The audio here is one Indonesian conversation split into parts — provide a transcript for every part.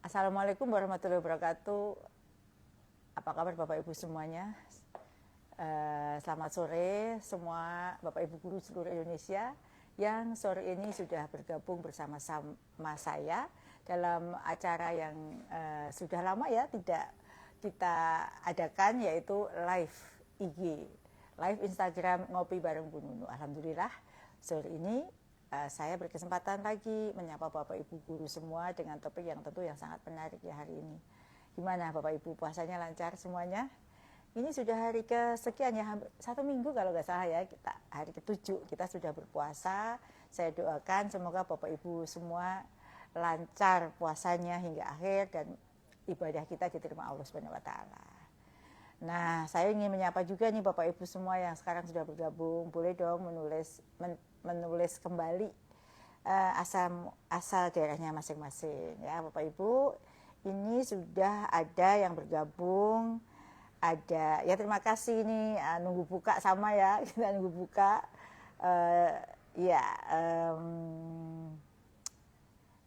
Assalamualaikum warahmatullahi wabarakatuh. Apa kabar Bapak Ibu semuanya? Selamat sore semua Bapak Ibu guru seluruh Indonesia yang sore ini sudah bergabung bersama-sama saya dalam acara yang sudah lama ya tidak kita adakan, yaitu live IG, live Instagram Ngopi Bareng Bu Nunu. Alhamdulillah sore ini saya berkesempatan lagi menyapa Bapak Ibu guru semua dengan topik yang tentu yang sangat menarik ya hari ini. Gimana Bapak Ibu, puasanya lancar semuanya? Ini sudah hari kesekian ya, hampir 1 minggu kalau nggak salah ya, kita hari ke-7 kita sudah berpuasa. Saya doakan semoga Bapak Ibu semua lancar puasanya hingga akhir dan ibadah kita diterima Allah Subhanahu wa taala. Nah, saya ingin menyapa juga nih Bapak Ibu semua yang sekarang sudah bergabung. Boleh dong menulis kembali asal daerahnya masing-masing ya Bapak Ibu. Ini sudah ada yang bergabung, ada ya, terima kasih ini nunggu buka sama ya, kita nunggu buka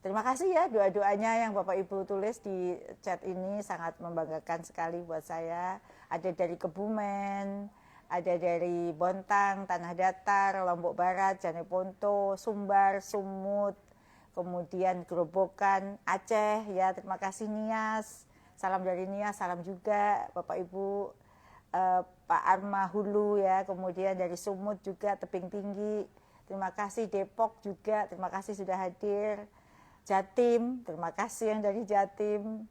terima kasih ya doa-doanya yang Bapak Ibu tulis di chat ini, sangat membanggakan sekali buat saya. Ada dari Kebumen, ada dari Bontang, Tanah Datar, Lombok Barat, Jeneponto, Sumbar, Sumut, kemudian Gerobokan, Aceh ya, terima kasih Nias, salam dari Nias, salam juga Bapak Ibu. Pak Arma Hulu ya, kemudian dari Sumut juga, Tebing Tinggi, terima kasih. Depok juga, terima kasih sudah hadir. Jatim, terima kasih yang dari Jatim,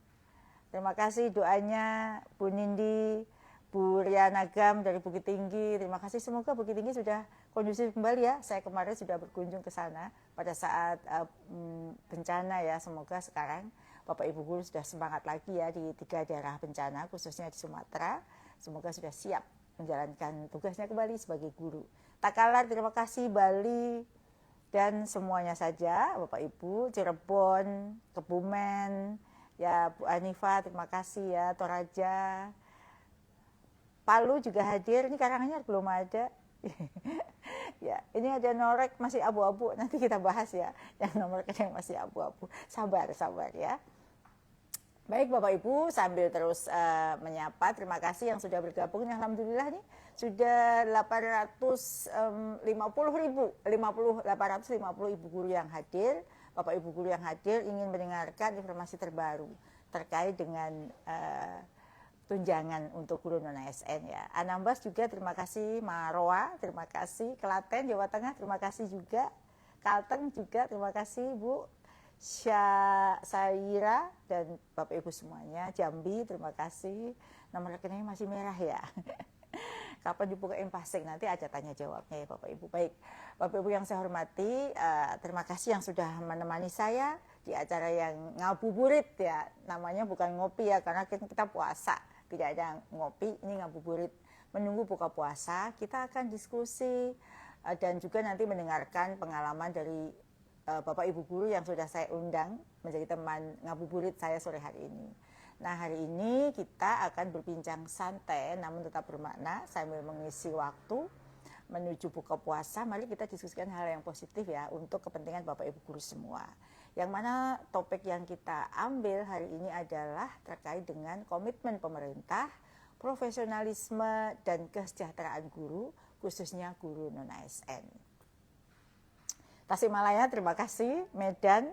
terima kasih doanya Bu Nindi, Bu Riana Gam dari Bukit Tinggi, terima kasih. Semoga Bukit Tinggi sudah kondusif kembali ya. Saya kemarin sudah berkunjung ke sana pada saat bencana ya. Semoga sekarang Bapak Ibu guru sudah semangat lagi ya di 3 daerah bencana, khususnya di Sumatera. Semoga sudah siap menjalankan tugasnya kembali sebagai guru. Takalar, terima kasih. Bali dan semuanya saja Bapak Ibu, Cirebon, Kebumen ya, Bu Anifa terima kasih ya, Toraja, Palu juga hadir. Ini Karanganyar belum ada. Ya, ini ada Norek masih abu-abu, nanti kita bahas ya yang nomor yang masih abu-abu. Sabar ya. Baik Bapak Ibu, sambil terus menyapa, terima kasih yang sudah bergabung. Alhamdulillah nih sudah 850 ibu guru yang hadir. Bapak Ibu guru yang hadir ingin mendengarkan informasi terbaru terkait dengan tunjangan untuk guru non-ASN ya. Anambas juga terima kasih, Maroa terima kasih, Klaten Jawa Tengah terima kasih juga, Kalteng juga terima kasih Bu Syaira dan Bapak Ibu semuanya. Jambi terima kasih, nomor rekeningnya masih merah ya. Kapan dibukain pasing, nanti aja tanya jawabnya ya Bapak Ibu. Baik Bapak Ibu yang saya hormati, terima kasih yang sudah menemani saya di acara yang ngabuburit ya. Namanya bukan ngopi ya, karena kita puasa, tidak ada ngopi, ini ngabuburit. Menunggu buka puasa, kita akan diskusi dan juga nanti mendengarkan pengalaman dari Bapak Ibu guru yang sudah saya undang menjadi teman ngabuburit saya sore hari ini. Nah, hari ini kita akan berbincang santai namun tetap bermakna sambil mengisi waktu menuju buka puasa. Mari kita diskusikan hal yang positif ya untuk kepentingan Bapak Ibu guru semua. Yang mana topik yang kita ambil hari ini adalah terkait dengan komitmen pemerintah, profesionalisme dan kesejahteraan guru, khususnya guru non-ASN. Tasikmalaya terima kasih, Medan,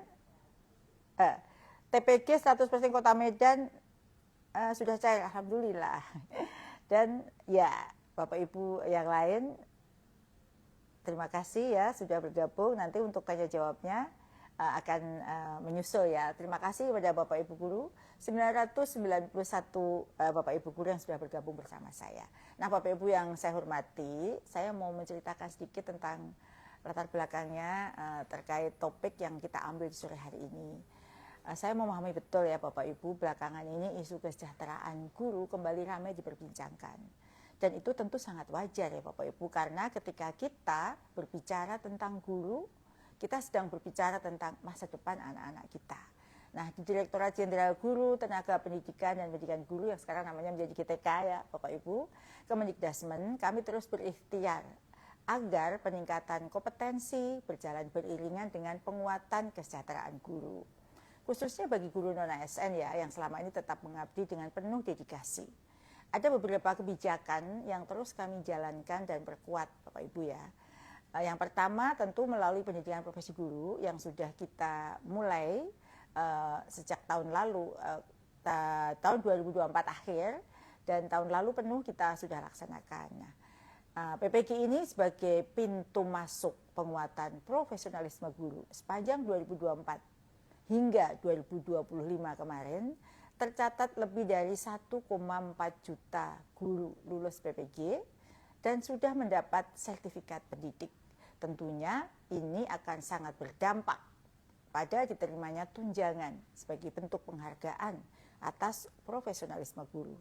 TPG 100% Kota Medan sudah cair, Alhamdulillah. Dan ya Bapak Ibu yang lain terima kasih ya sudah bergabung. Nanti untuk tanya jawabnya akan menyusul ya. Terima kasih kepada Bapak Ibu guru 991 Bapak Ibu guru yang sudah bergabung bersama saya. Nah Bapak Ibu yang saya hormati, saya mau menceritakan sedikit tentang latar belakangnya terkait topik yang kita ambil di sore hari ini. Saya memahami betul ya Bapak Ibu, belakangan ini isu kesejahteraan guru kembali ramai diperbincangkan. Dan itu tentu sangat wajar ya Bapak Ibu, karena ketika kita berbicara tentang guru, kita sedang berbicara tentang masa depan anak-anak kita. Nah, di Direktorat Jenderal Guru, Tenaga Pendidikan dan Pendidikan Guru yang sekarang namanya menjadi GTK ya Bapak Ibu, Kemendikdasmen, kami terus berikhtiar agar peningkatan kompetensi berjalan beriringan dengan penguatan kesejahteraan guru. Khususnya bagi guru non-ASN ya, yang selama ini tetap mengabdi dengan penuh dedikasi. Ada beberapa kebijakan yang terus kami jalankan dan perkuat Bapak Ibu ya. Yang pertama tentu melalui pendidikan profesi guru yang sudah kita mulai sejak tahun lalu, tahun 2024 akhir, dan tahun lalu penuh kita sudah laksanakan. Nah, PPG ini sebagai pintu masuk penguatan profesionalisme guru sepanjang 2024 hingga 2025 kemarin tercatat lebih dari 1,4 juta guru lulus PPG dan sudah mendapat sertifikat pendidik. Tentunya ini akan sangat berdampak pada diterimanya tunjangan sebagai bentuk penghargaan atas profesionalisme guru.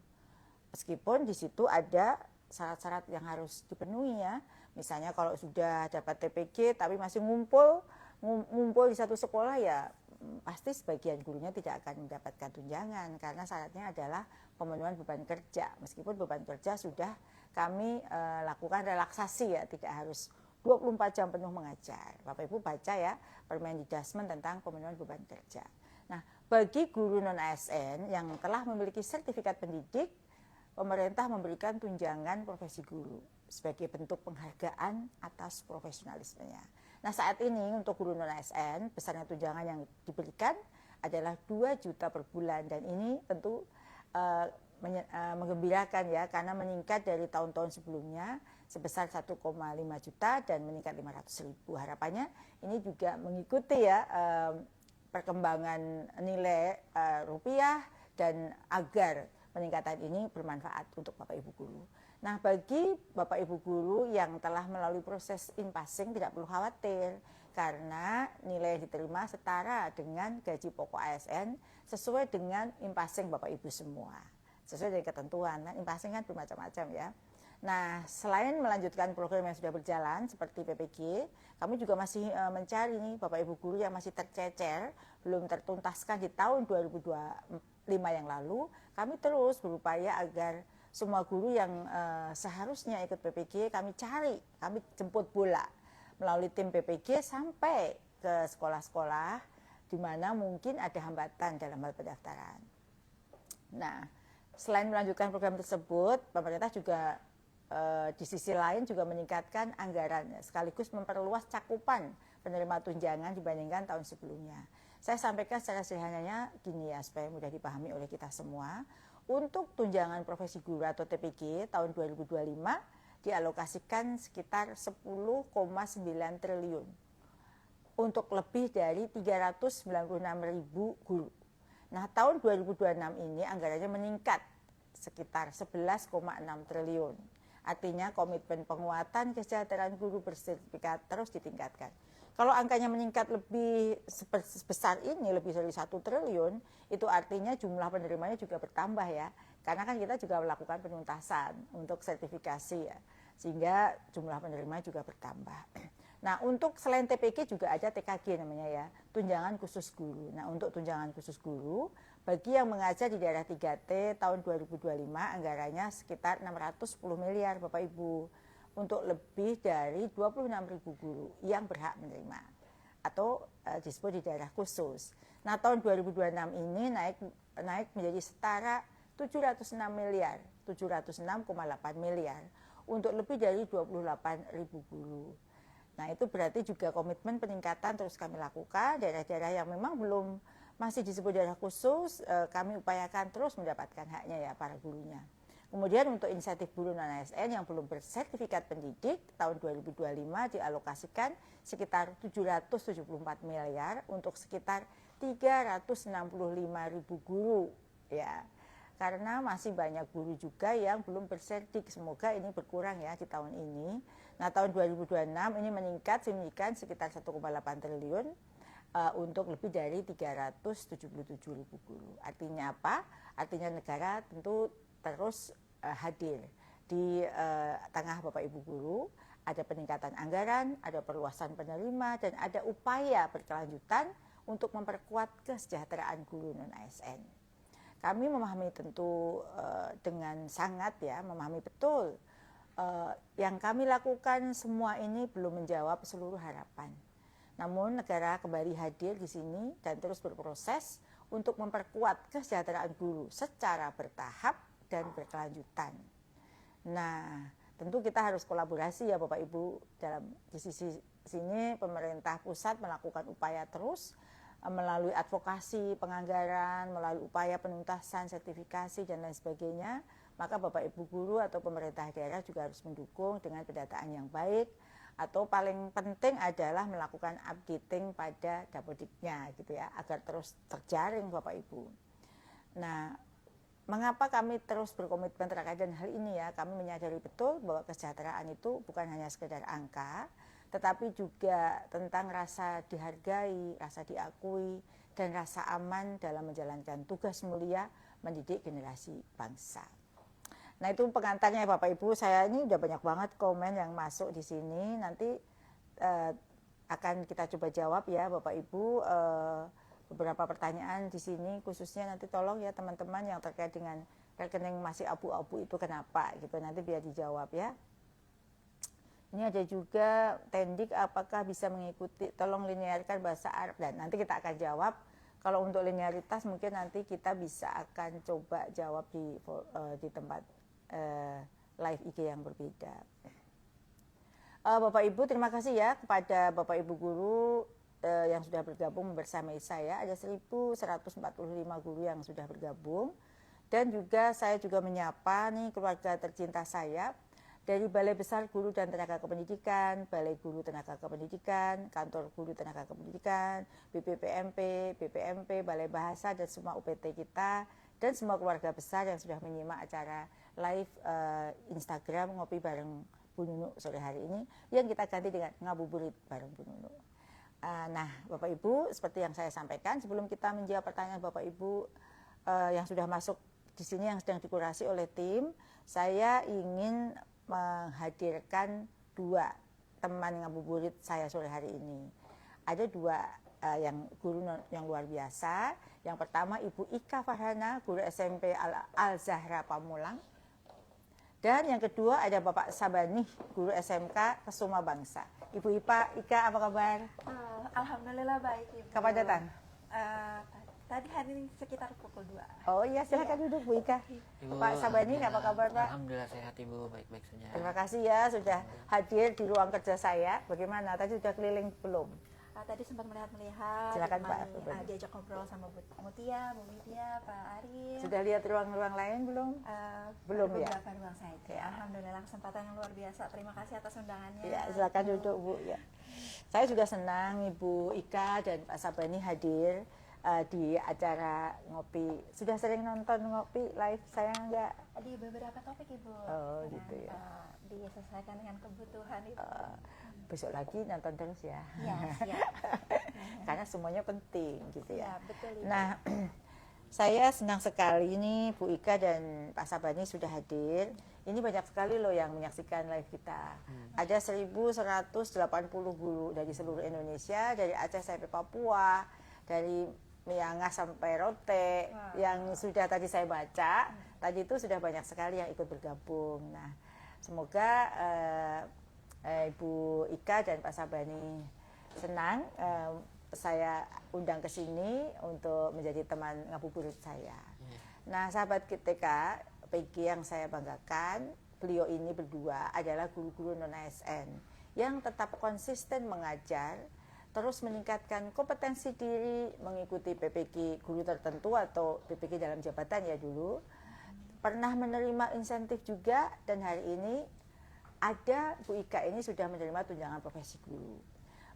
Meskipun di situ ada syarat-syarat yang harus dipenuhi ya. Misalnya kalau sudah dapat TPG tapi masih ngumpul di satu sekolah ya pasti sebagian gurunya tidak akan mendapatkan tunjangan karena syaratnya adalah pemenuhan beban kerja. Meskipun beban kerja sudah kami lakukan relaksasi ya, tidak harus 24 jam penuh mengajar. Bapak Ibu baca ya Permendikbud tentang pemenuhan beban kerja. Nah, bagi guru non-ASN yang telah memiliki sertifikat pendidik, pemerintah memberikan tunjangan profesi guru sebagai bentuk penghargaan atas profesionalismenya. Nah, saat ini untuk guru non-ASN, besarnya tunjangan yang diberikan adalah 2 juta per bulan dan ini tentu menggembirakan ya karena meningkat dari tahun-tahun sebelumnya sebesar 1,5 juta dan meningkat 500.000. Harapannya ini juga mengikuti ya perkembangan nilai rupiah dan agar peningkatan ini bermanfaat untuk Bapak Ibu guru. Nah, bagi Bapak Ibu guru yang telah melalui proses in-passing tidak perlu khawatir karena nilai yang diterima setara dengan gaji pokok ASN sesuai dengan in-passing Bapak Ibu semua. Sesuai dengan ketentuan, nah, in-passing kan bermacam-macam ya. Nah, selain melanjutkan program yang sudah berjalan seperti PPG, kami juga masih mencari nih Bapak Ibu guru yang masih tercecer, belum tertuntaskan di tahun 2025 yang lalu. Kami terus berupaya agar semua guru yang seharusnya ikut PPG kami cari, kami jemput bola melalui tim PPG sampai ke sekolah-sekolah di mana mungkin ada hambatan dalam hal pendaftaran. Nah, selain melanjutkan program tersebut, pemerintah juga di sisi lain juga meningkatkan anggaran sekaligus memperluas cakupan penerima tunjangan dibandingkan tahun sebelumnya. Saya sampaikan secara sederhananya gini ya supaya mudah dipahami oleh kita semua. Untuk tunjangan profesi guru atau TPG tahun 2025 dialokasikan sekitar 10,9 triliun untuk lebih dari 396.000 guru. Nah, tahun 2026 ini anggarannya meningkat sekitar 11,6 triliun. Artinya komitmen penguatan kesejahteraan guru bersertifikat terus ditingkatkan. Kalau angkanya meningkat lebih sebesar ini, lebih dari 1 triliun, itu artinya jumlah penerimanya juga bertambah ya. Karena kan kita juga melakukan penuntasan untuk sertifikasi ya. Sehingga jumlah penerima juga bertambah. Nah, untuk selain TPG juga ada TKG namanya ya, tunjangan khusus guru. Nah, untuk tunjangan khusus guru, bagi yang mengajar di daerah 3T tahun 2025 anggarannya sekitar 610 miliar Bapak Ibu untuk lebih dari 26.000 guru yang berhak menerima atau disebut di daerah khusus. Nah, tahun 2026 ini naik menjadi setara 706 miliar, 706,8 miliar untuk lebih dari 28.000 guru. Nah, itu berarti juga komitmen peningkatan terus kami lakukan. Daerah-daerah yang memang belum masih disebut daerah khusus, kami upayakan terus mendapatkan haknya ya para gurunya. Kemudian untuk insentif guru non-ASN yang belum bersertifikat pendidik tahun 2025 dialokasikan sekitar 774 miliar untuk sekitar 365.000 guru ya. Karena masih banyak guru juga yang belum bersertik. Semoga ini berkurang ya di tahun ini. Nah, tahun 2026 ini meningkat signifikan sekitar 1,8 triliun untuk lebih dari 377.000 guru. Artinya apa? Artinya negara tentu terus hadir di tengah Bapak Ibu guru, ada peningkatan anggaran, ada perluasan penerima, dan ada upaya berkelanjutan untuk memperkuat kesejahteraan guru non-ASN. Kami memahami tentu dengan sangat ya, memahami betul yang kami lakukan semua ini belum menjawab seluruh harapan. Namun negara kembali hadir di sini dan terus berproses untuk memperkuat kesejahteraan guru secara bertahap dan berkelanjutan. Nah, tentu kita harus kolaborasi ya Bapak Ibu. Di sisi sini pemerintah pusat melakukan upaya terus melalui advokasi, penganggaran, melalui upaya penuntasan, sertifikasi dan lain sebagainya. Maka Bapak Ibu guru atau pemerintah daerah juga harus mendukung dengan pendataan yang baik, atau paling penting adalah melakukan updating pada Dapodiknya gitu ya, agar terus terjaring Bapak Ibu. Nah, mengapa kami terus berkomitmen terkait dengan hal ini ya? Kami menyadari betul bahwa kesejahteraan itu bukan hanya sekedar angka, tetapi juga tentang rasa dihargai, rasa diakui, dan rasa aman dalam menjalankan tugas mulia mendidik generasi bangsa. Nah, itu pengantarnya Bapak Ibu. Saya ini udah banyak banget komen yang masuk di sini. Nanti akan kita coba jawab ya Bapak Ibu. Beberapa pertanyaan di sini, khususnya nanti tolong ya teman-teman yang terkait dengan rekening masih abu-abu itu kenapa gitu, nanti biar dijawab ya. Ini ada juga Tendik, apakah bisa mengikuti, tolong linearkan bahasa Arab, dan nanti kita akan jawab. Kalau untuk linearitas mungkin nanti kita bisa akan coba jawab di tempat live IG yang berbeda. Bapak Ibu, terima kasih ya kepada Bapak Ibu guru yang sudah bergabung bersama saya. Ada 1.145 guru yang sudah bergabung, dan juga saya juga menyapa nih keluarga tercinta saya dari Balai Besar Guru dan Tenaga Kependidikan, Balai Guru Tenaga Kependidikan, Kantor Guru Tenaga Kependidikan, BPPMP, BPMP, Balai Bahasa, dan semua UPT kita, dan semua keluarga besar yang sudah menyimak acara live Instagram Ngopi Bareng Bu Nunu sore hari ini, yang kita ganti dengan Ngabuburit Bareng Bu Nunu. Nah, Bapak Ibu, seperti yang saya sampaikan, sebelum kita menjawab pertanyaan Bapak Ibu yang sudah masuk di sini, yang sedang dikurasi oleh tim, saya ingin menghadirkan dua teman ngabuburit saya sore hari ini. Ada dua yang guru yang luar biasa. Yang pertama Ibu Ika Farhana, guru SMP Al-Zahra Pamulang. Dan yang kedua ada Bapak Sabani, guru SMK Kesuma Bangsa. Ibu Ika, apa kabar? Alhamdulillah baik Ibu. Kapan datang? Tadi hari sekitar pukul 2. Oh iya, silakan duduk Bu Ika. Ibu, Pak Sabani, apa kabar Pak? Alhamdulillah sehat Ibu, baik-baik saja. Terima kasih ya sudah hadir di ruang kerja saya. Bagaimana? Tadi sudah keliling belum? Tadi sempat melihat-melihat. Silakan Pak. Diajak ngobrol sama Bu Mutia, Bu Widya, Pak Arif. Sudah lihat ruang-ruang lain belum? Belum ya? Beberapa ruang saja. Ya. Alhamdulillah, kesempatan yang luar biasa. Terima kasih atas undangannya. Ya, silakan duduk Bu. Ya. Saya juga senang Ibu Ika dan Pak Sabani hadir di acara ngopi. Sudah sering nonton ngopi live saya enggak? Di beberapa topik Ibu. Oh gitu ya. Disesuaikan dengan kebutuhan Ibu. Besok lagi nonton terus ya. Iya, siap. Karena semuanya penting gitu ya. Ya, betul Ibu. Nah, saya senang sekali ini Bu Ika dan Pak Sabani sudah hadir. Ini banyak sekali loh yang menyaksikan live kita. Ada 1.180 guru dari seluruh Indonesia, dari Aceh sampai Papua, dari Miangas sampai Rote, yang sudah tadi saya baca. Tadi itu sudah banyak sekali yang ikut bergabung. Nah, semoga Ibu Ika dan Pak Sabani senang saya undang ke sini untuk menjadi teman ngabuburit saya. Nah, sahabat TK PG yang saya banggakan, beliau ini berdua adalah guru-guru non-ASN yang tetap konsisten mengajar, terus meningkatkan kompetensi diri, mengikuti PPG guru tertentu atau PPG dalam jabatan ya dulu. Pernah menerima insentif juga, dan hari ini ada Bu Ika ini sudah menerima tunjangan profesi guru.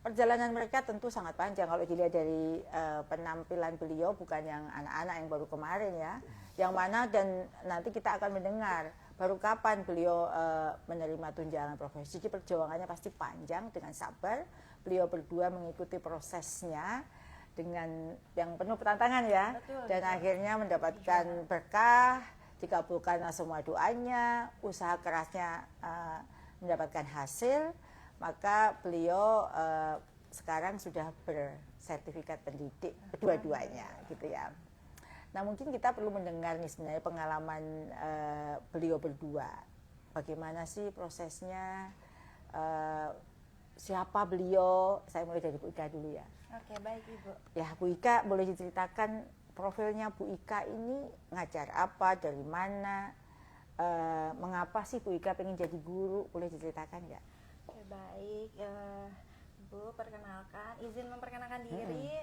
Perjalanan mereka tentu sangat panjang kalau dilihat dari penampilan beliau, bukan yang anak-anak yang baru kemarin ya. Yang mana dan nanti kita akan mendengar baru kapan beliau menerima tunjangan profesi. Jadi perjuangannya pasti panjang, dengan sabar. Beliau berdua mengikuti prosesnya dengan yang penuh tantangan ya. Betul, dan betul. Akhirnya mendapatkan berkah, dikabulkan semua doanya, usaha kerasnya mendapatkan hasil. Maka beliau sekarang sudah bersertifikat pendidik kedua-duanya gitu ya. Nah, mungkin kita perlu mendengar nih sebenarnya pengalaman beliau berdua. bagaimana sih prosesnya, eh, siapa beliau. Saya mulai dari Bu Ika dulu ya. Oke, baik Ibu. Ya, Bu Ika boleh diceritakan profilnya Bu Ika ini ngajar apa, dari mana, mengapa sih Bu Ika pengen jadi guru, boleh diceritakan nggak? Oke, baik. Bu, perkenalkan, izin memperkenalkan diri.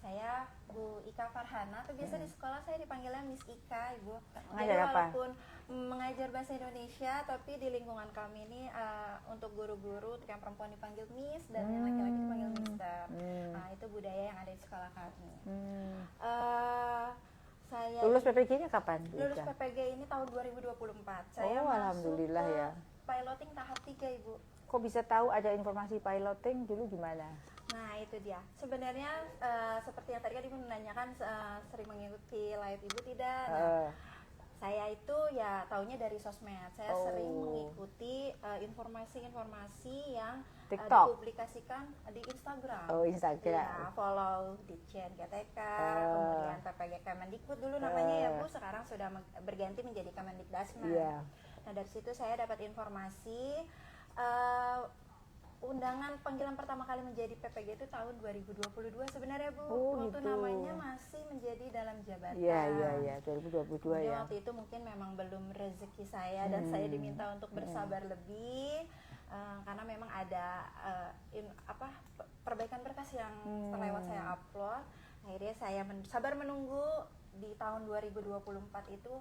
Saya Bu Ika Farhana. Atau biasa di sekolah saya dipanggilnya Miss Ika, Ibu. Jadi Mengajar apa? walaupun mengajar bahasa Indonesia, tapi di lingkungan kami ini untuk guru-guru, untuk yang perempuan dipanggil Miss dan yang laki-laki dipanggil Mister. Nah, itu budaya yang ada di sekolah kami. Saya Lulus PPG-nya kapan, Bu lulus Ika? PPG ini tahun 2024. Saya Oh, masuk alhamdulillah ke ya. piloting tahap 3, Ibu. Kok bisa tahu ada informasi piloting dulu gimana? Nah, itu dia. Sebenarnya seperti yang tadi kan Ibu menanyakan, sering mengikuti live Ibu tidak? Nah, saya itu ya taunya dari sosmed. Saya sering mengikuti informasi-informasi yang TikTok? dipublikasikan di Instagram. Oh, Instagram. Ya, follow di Ditjen GTK, kemudian PPG Kemendikbud dulu namanya ya Bu, sekarang sudah berganti menjadi Kemendikdasmen. Iya. Nah, dari situ saya dapat informasi undangan panggilan pertama kali menjadi PPG itu tahun 2022 sebenarnya Bu. Waktu gitu. namanya masih menjadi dalam jabatan. Iya, 2022 Kemudian ya. waktu itu mungkin memang belum rezeki saya dan saya diminta untuk bersabar lebih karena memang ada perbaikan berkas yang terlewat saya upload. Akhirnya saya sabar menunggu di tahun 2024 itu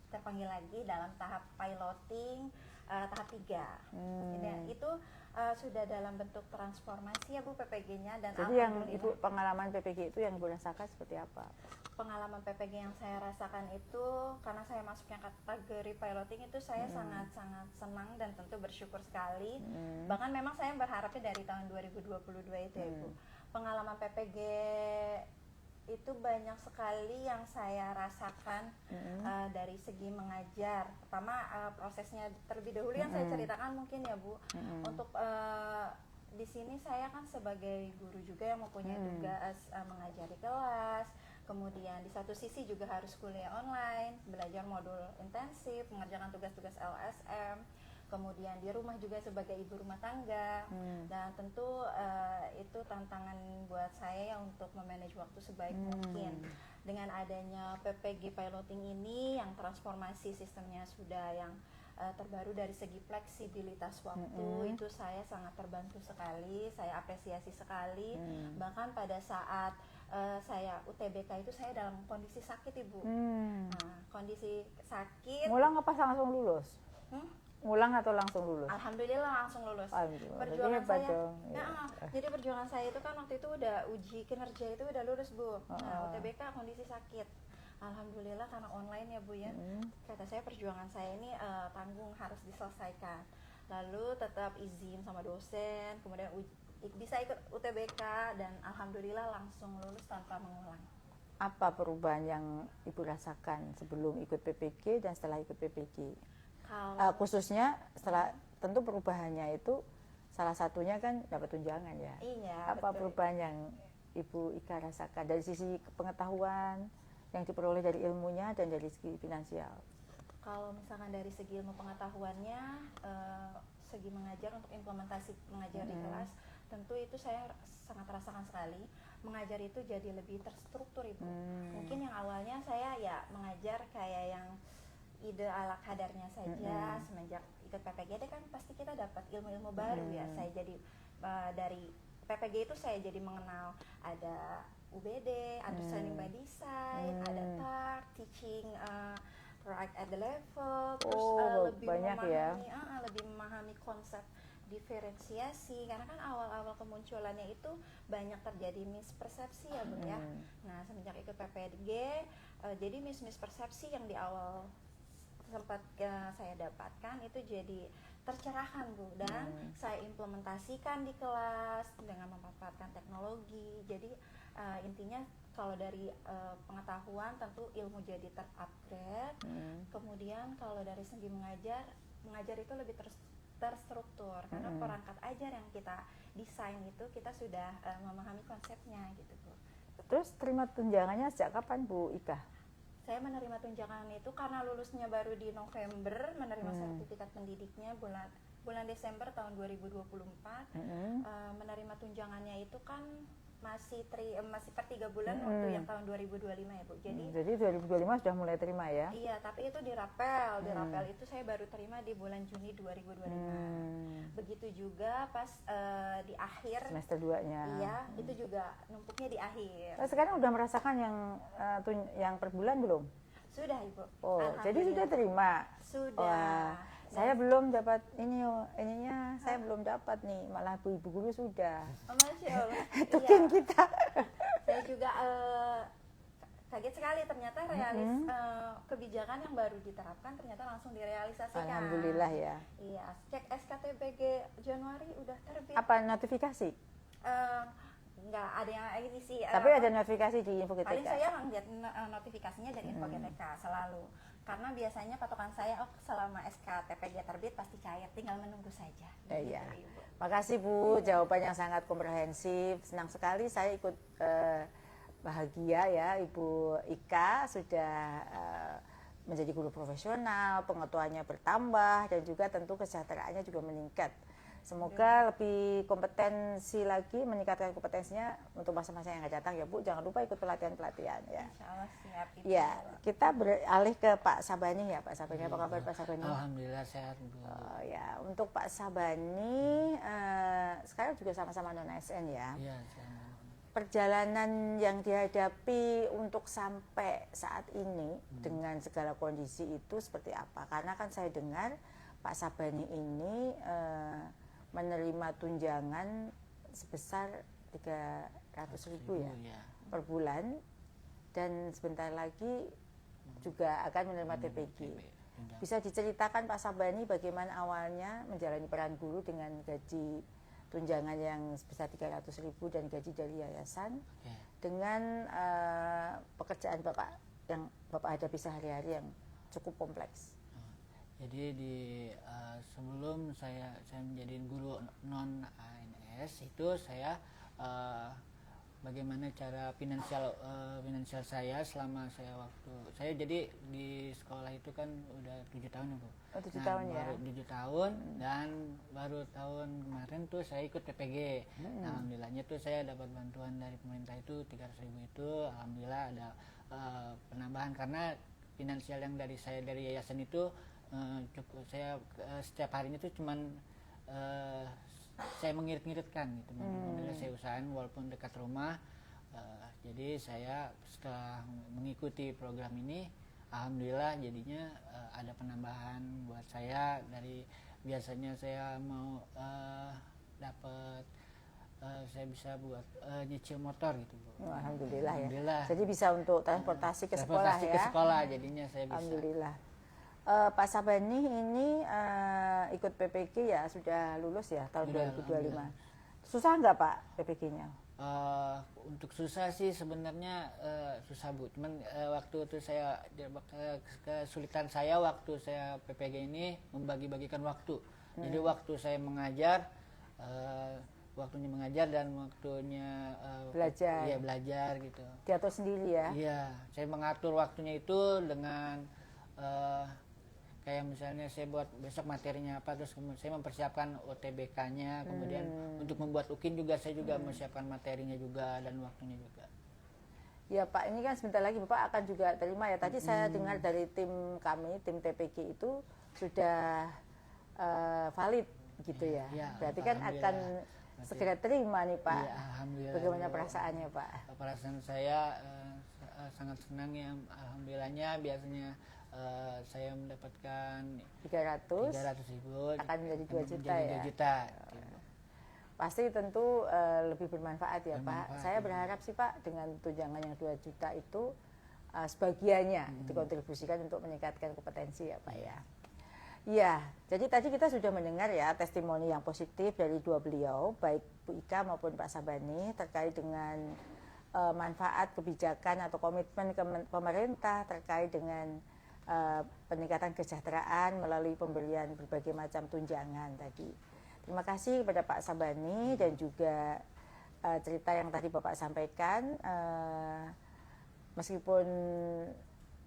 terpanggil lagi dalam tahap piloting tahap 3. Itu sudah dalam bentuk transformasi ya Bu PPG-nya dan Jadi yang alhamdulillah. Ibu pengalaman PPG itu yang Ibu rasakan seperti apa? Pengalaman PPG yang saya rasakan itu karena saya masuknya kategori piloting itu saya sangat-sangat senang dan tentu bersyukur sekali. Bahkan memang saya berharapnya dari tahun 2022 itu ya Bu. Pengalaman PPG itu banyak sekali yang saya rasakan dari segi mengajar. Pertama prosesnya terlebih dahulu yang saya ceritakan mungkin ya Bu. Untuk di sini saya kan sebagai guru juga yang mempunyai tugas mengajari kelas. Kemudian di satu sisi juga harus kuliah online, belajar modul intensif, mengerjakan tugas-tugas LSM. Kemudian di rumah juga sebagai ibu rumah tangga, dan tentu itu tantangan buat saya ya untuk memanage waktu sebaik mungkin. Dengan adanya PPG piloting ini yang transformasi sistemnya sudah yang terbaru dari segi fleksibilitas waktu, itu saya sangat terbantu sekali, saya apresiasi sekali. Bahkan pada saat saya UTBK itu saya dalam kondisi sakit Ibu. Nah, kondisi sakit. Ngulang apa langsung lulus? Ngulang atau langsung lulus? Alhamdulillah langsung lulus. Alhamdulillah. Perjuangan Hebat saya, dong. Ya. jadi perjuangan saya itu kan waktu itu udah uji kinerja itu udah lulus Bu. Nah UTBK kondisi sakit. Alhamdulillah karena online ya Bu ya. Kata saya perjuangan saya ini tanggung harus diselesaikan. Lalu tetap izin sama dosen, kemudian bisa ikut UTBK dan alhamdulillah langsung lulus tanpa mengulang. Apa perubahan yang Ibu rasakan sebelum ikut PPG dan setelah ikut PPG? Khususnya setelah tentu perubahannya itu salah satunya kan dapat tunjangan ya. Iya. Apa betul. perubahan yang Ibu Ika rasakan dari sisi pengetahuan yang diperoleh dari ilmunya dan dari segi finansial? Kalau misalkan dari segi ilmu pengetahuannya, segi mengajar untuk implementasi mengajar di kelas, tentu itu saya sangat rasakan sekali. Mengajar itu jadi lebih terstruktur Ibu. Mungkin yang awalnya saya ya mengajar kayak yang ide ala kadarnya saja. Semenjak ikut PPG kan pasti kita dapat ilmu-ilmu baru ya. Saya jadi dari PPG itu saya jadi mengenal ada UBD, Understanding by Design, ada TARC, Teaching Right at the Level, terus lebih banyak memahami, lebih memahami konsep diferensiasi karena kan awal-awal kemunculannya itu banyak terjadi mispersepsi ya Bu ya. Nah semenjak ikut PPG jadi mispersepsi yang di awal sempat saya dapatkan itu jadi tercerahkan Bu dan saya implementasikan di kelas dengan memanfaatkan teknologi. Jadi intinya kalau dari pengetahuan tentu ilmu jadi terupgrade. Kemudian kalau dari segi mengajar itu lebih terstruktur karena perangkat ajar yang kita desain itu kita sudah memahami konsepnya gitu Bu. Terus terima tunjangannya sejak kapan Bu Ika? Saya menerima tunjangan itu karena lulusnya baru di November, menerima sertifikat pendidiknya bulan Desember tahun 2024. Menerima tunjangannya itu kan masih per 3 bulan waktu yang tahun 2025 ya Bu. Jadi 2025 sudah mulai terima ya? Iya, tapi itu dirapel. Dirapel itu saya baru terima di bulan Juni 2025. Begitu juga pas di akhir semester 2-nya. Iya, itu juga numpuknya di akhir. Nah, sekarang udah merasakan yang per bulan belum? Sudah Ibu. Oh, jadi sudah terima? Sudah. Wah, saya belum dapat ininya saya belum dapat nih, malah ibu guru sudah. Oh, Masya Allah. Itu kan kita. Saya juga kaget sekali ternyata kebijakan yang baru diterapkan ternyata langsung direalisasikan. Alhamdulillah ya. Iya, cek SKTBG Januari udah terbit. Apa notifikasi? Nggak ada yang ini sih. Tapi ada notifikasi di Info Paling GTK. saya lihat notifikasinya dari Info GTK selalu. Karena biasanya patokan saya selama SKTPG terbit pasti cair, tinggal menunggu saja. Iya. Gitu, Ibu. Makasih Bu, jawaban yang sangat komprehensif. Senang sekali saya ikut bahagia ya Ibu Ika sudah menjadi guru profesional, pengetahuannya bertambah dan juga tentu kesejahteraannya juga meningkat. Semoga lebih kompetensi lagi, meningkatkan kompetensinya untuk masa-masa yang akan datang ya Bu. Jangan lupa ikut pelatihan-pelatihan ya. Insya Allah siap. Ibu. Ya, kita beralih ke Pak Sabani ya Pak Sabani. Apa kabar Pak Sabani? Alhamdulillah sehat Bu. Oh ya, untuk Pak Sabani sekarang juga sama-sama non ASN ya. Iya, saya Perjalanan yang dihadapi untuk sampai saat ini dengan segala kondisi itu seperti apa? Karena kan saya dengar Pak Sabani ini menerima tunjangan sebesar 300.000 ya per bulan dan sebentar lagi juga akan menerima TPG. Bisa diceritakan Pak Sabani bagaimana awalnya menjalani peran guru dengan gaji tunjangan yang sebesar 300.000 dan gaji dari yayasan dengan pekerjaan Bapak yang Bapak hadapi sehari-hari yang cukup kompleks. Jadi sebelum saya menjadi guru non ANS itu saya bagaimana cara finansial saya selama saya jadi di sekolah itu kan udah 7 tahun ya Bu. Oh, 7 tahun ya. Baru 7 tahun dan baru tahun kemarin tuh saya ikut TPG. Nah, alhamdulillahnya tuh saya dapat bantuan dari pemerintah itu 300.000 itu. Alhamdulillah ada penambahan karena finansial yang dari yayasan itu cukup saya setiap harinya tuh cuman saya mengirit-ngiritkan gitu. Saya usahain walaupun dekat rumah. Jadi saya setelah mengikuti program ini, alhamdulillah jadinya ada penambahan buat saya dari biasanya saya mau dapat saya bisa buat nyicil motor gitu Bu. Oh, alhamdulillah ya. Alhamdulillah. Jadi bisa untuk transportasi ke sekolah ya. Ke sekolah jadinya saya bisa. Alhamdulillah. Pak Sabani ini ikut PPG ya, sudah lulus ya tahun 2025. Susah nggak Pak PPG-nya? Untuk susah sih sebenarnya susah Bu. Cuman waktu itu saya kesulitan saya waktu saya PPG ini membagi-bagikan waktu. Jadi waktu saya mengajar, waktunya mengajar dan waktunya belajar. Iya belajar gitu. Diatur sendiri ya? Iya, saya mengatur waktunya itu dengan kayak misalnya saya buat besok materinya apa, terus kemudian saya mempersiapkan OTBK-nya, kemudian untuk membuat UKIN juga saya juga mempersiapkan materinya juga dan waktunya juga. Ya Pak, ini kan sebentar lagi Bapak akan juga terima ya. Tadi saya dengar dari tim kami, tim TPG itu sudah valid gitu ya. Berarti kan akan segera terima nih Pak. Ya, alhamdulillah. Bagaimana perasaannya Pak? Perasaan saya sangat senang ya, alhamdulillahnya. Biasanya saya mendapatkan 300.000 akan menjadi 2 juta ya. 2 juta. Pasti tentu lebih bermanfaat ya Pak. Saya berharap sih Pak dengan tunjangan yang 2 juta itu sebagiannya dikontribusikan untuk meningkatkan kompetensi ya Pak ya. Iya, jadi tadi kita sudah mendengar ya testimoni yang positif dari dua beliau, baik Bu Ika maupun Pak Sabani terkait dengan manfaat kebijakan atau komitmen pemerintah terkait dengan peningkatan kesejahteraan melalui pemberian berbagai macam tunjangan tadi. Terima kasih kepada Pak Sabani dan juga cerita yang tadi Bapak sampaikan. Meskipun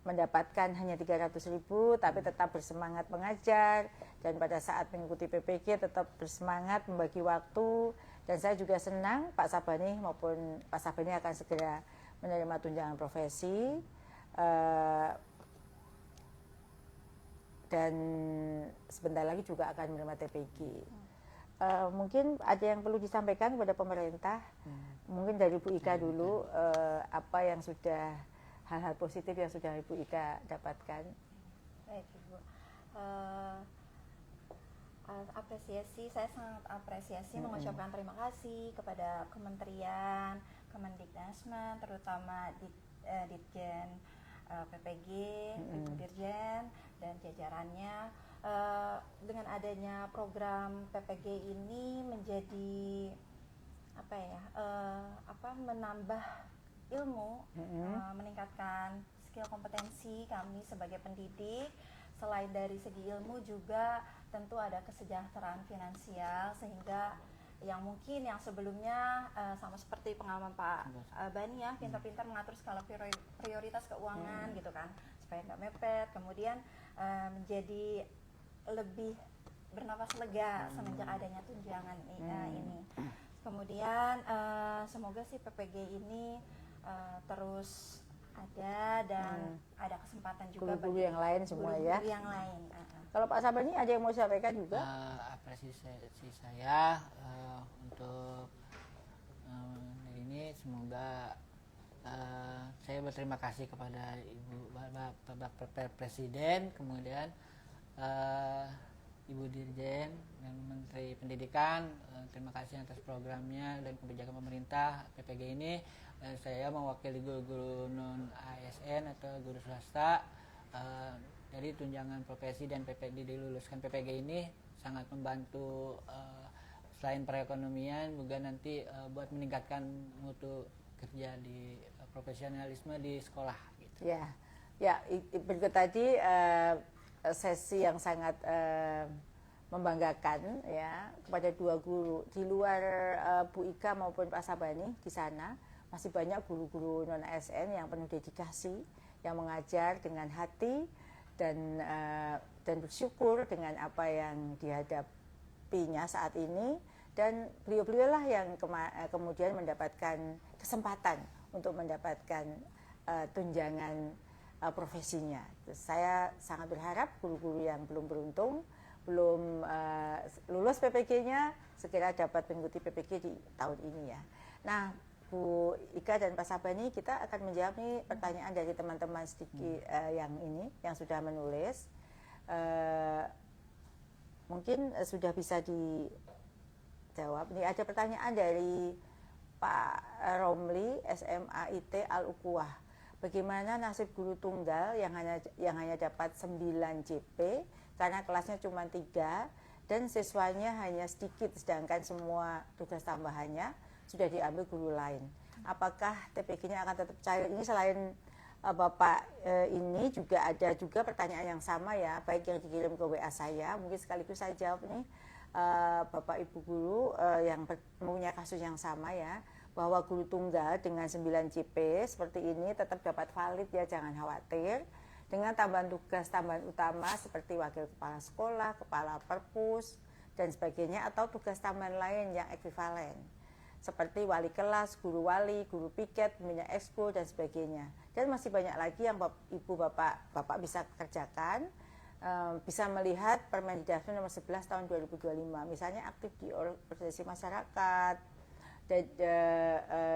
mendapatkan hanya 300.000 tapi tetap bersemangat mengajar, dan pada saat mengikuti PPG tetap bersemangat membagi waktu. Dan saya juga senang Pak Sabani maupun Pak Sabani akan segera menerima tunjangan profesi, dan sebentar lagi juga akan menerima TPG. Mungkin ada yang perlu disampaikan kepada pemerintah, mungkin dari Bu Ika dulu, apa yang sudah, hal-hal positif yang sudah Ibu Ika dapatkan. Baik Ibu, apresiasi, saya sangat apresiasi, mengucapkan terima kasih kepada Kementerian, Kemendikbudrismen, terutama Ditjen PPG, Ibu Dirjen dan jajarannya. Dengan adanya program PPG ini menjadi menambah ilmu, meningkatkan skill kompetensi kami sebagai pendidik. Selain dari segi ilmu juga tentu ada kesejahteraan finansial, sehingga yang mungkin yang sebelumnya sama seperti pengalaman Pak Bani ya, pintar-pintar mengatur skala prioritas keuangan gitu kan, supaya nggak mepet, kemudian menjadi lebih bernafas lega semenjak adanya tunjangan ini. Kemudian semoga sih PPG ini terus ada dan ada kesempatan juga guru-guru bagi yang lain semua ya. guru yang lain. Kalau Pak Sabani ada yang mau sampaikan juga? Apresiasi saya untuk hari ini, semoga saya berterima kasih kepada Bapak Presiden, kemudian Ibu Dirjen dan Menteri Pendidikan. Terima kasih atas programnya dan kebijakan pemerintah PPG ini. Saya mewakili guru-guru non ASN atau guru swasta. Dari tunjangan profesi dan PPG, diluluskan PPG ini sangat membantu selain perekonomian juga nanti buat meningkatkan mutu kerja di profesionalisme di sekolah gitu. Ya, berikut tadi sesi yang sangat membanggakan ya kepada dua guru. Di luar Bu Ika maupun Pak Sabani di sana masih banyak guru-guru non ASN yang penuh dedikasi, yang mengajar dengan hati dan bersyukur dengan apa yang dihadapinya saat ini, dan beliau-beliau lah yang kemudian mendapatkan kesempatan untuk mendapatkan tunjangan profesinya. Saya sangat berharap guru-guru yang belum beruntung, belum lulus PPG-nya segera dapat mengikuti PPG di tahun ini ya. Nah, Bu Ika dan Pak Sabani, kita akan menjawab nih pertanyaan dari teman-teman sedikit yang sudah menulis. Mungkin sudah bisa dijawab. Ini ada pertanyaan dari Pak Romli, SMA IT Al-Uquwah. Bagaimana nasib guru tunggal yang hanya dapat 9 JP karena kelasnya cuma 3 dan siswanya hanya sedikit, sedangkan semua tugas tambahannya sudah diambil guru lain. Apakah TPG-nya akan tetap cair? Ini selain Bapak ini juga ada juga pertanyaan yang sama ya, baik yang dikirim ke WA saya, mungkin sekaligus saya jawab nih, Bapak Ibu guru yang punya kasus yang sama ya, bahwa guru tunggal dengan 9 JP seperti ini tetap dapat valid ya, jangan khawatir. Dengan tambahan tugas tambahan utama seperti wakil kepala sekolah, kepala perpus, dan sebagainya, atau tugas tambahan lain yang ekivalen seperti wali kelas, guru wali, guru piket, pembina ekskul, dan sebagainya. Dan masih banyak lagi yang Ibu Bapak bisa kerjakan. Bisa melihat Permendikbud nomor 11 tahun 2025, misalnya aktif di organisasi masyarakat, dan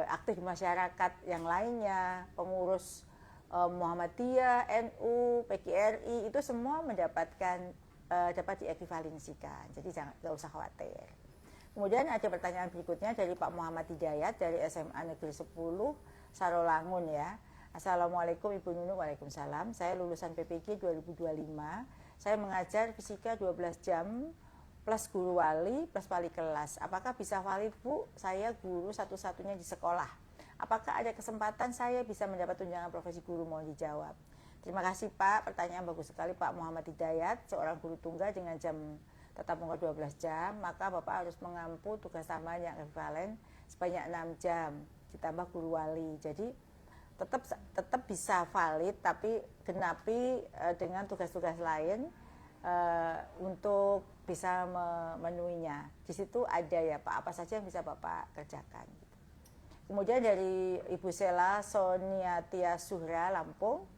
aktif di masyarakat yang lainnya, pengurus Muhammadiyah, NU, PGRI, itu semua mendapatkan dapat diekvivalensikan. Jadi nggak usah khawatir. Kemudian ada pertanyaan berikutnya dari Pak Muhammad Hidayat dari SMA Negeri 10 Sarolangun ya. Assalamualaikum Ibu Nunu. Waalaikumsalam. Saya lulusan PPG 2025. Saya mengajar fisika 12 jam plus guru wali plus wali kelas. Apakah bisa valid Bu? Saya guru satu-satunya di sekolah. Apakah ada kesempatan saya bisa mendapat tunjangan profesi guru? Mohon dijawab. Terima kasih Pak. Pertanyaan bagus sekali Pak Muhammad Hidayat. Seorang guru tunggal dengan jam tetap muka 12 jam, maka Bapak harus mengampu tugas tambahan yang ekivalen sebanyak 6 jam ditambah guru wali. Jadi tetap bisa valid, tapi genapi dengan tugas-tugas lain untuk bisa memenuhinya. Di situ ada ya Pak, apa saja yang bisa Bapak kerjakan. Kemudian dari Ibu Sela Soniatia Suhra Lampung,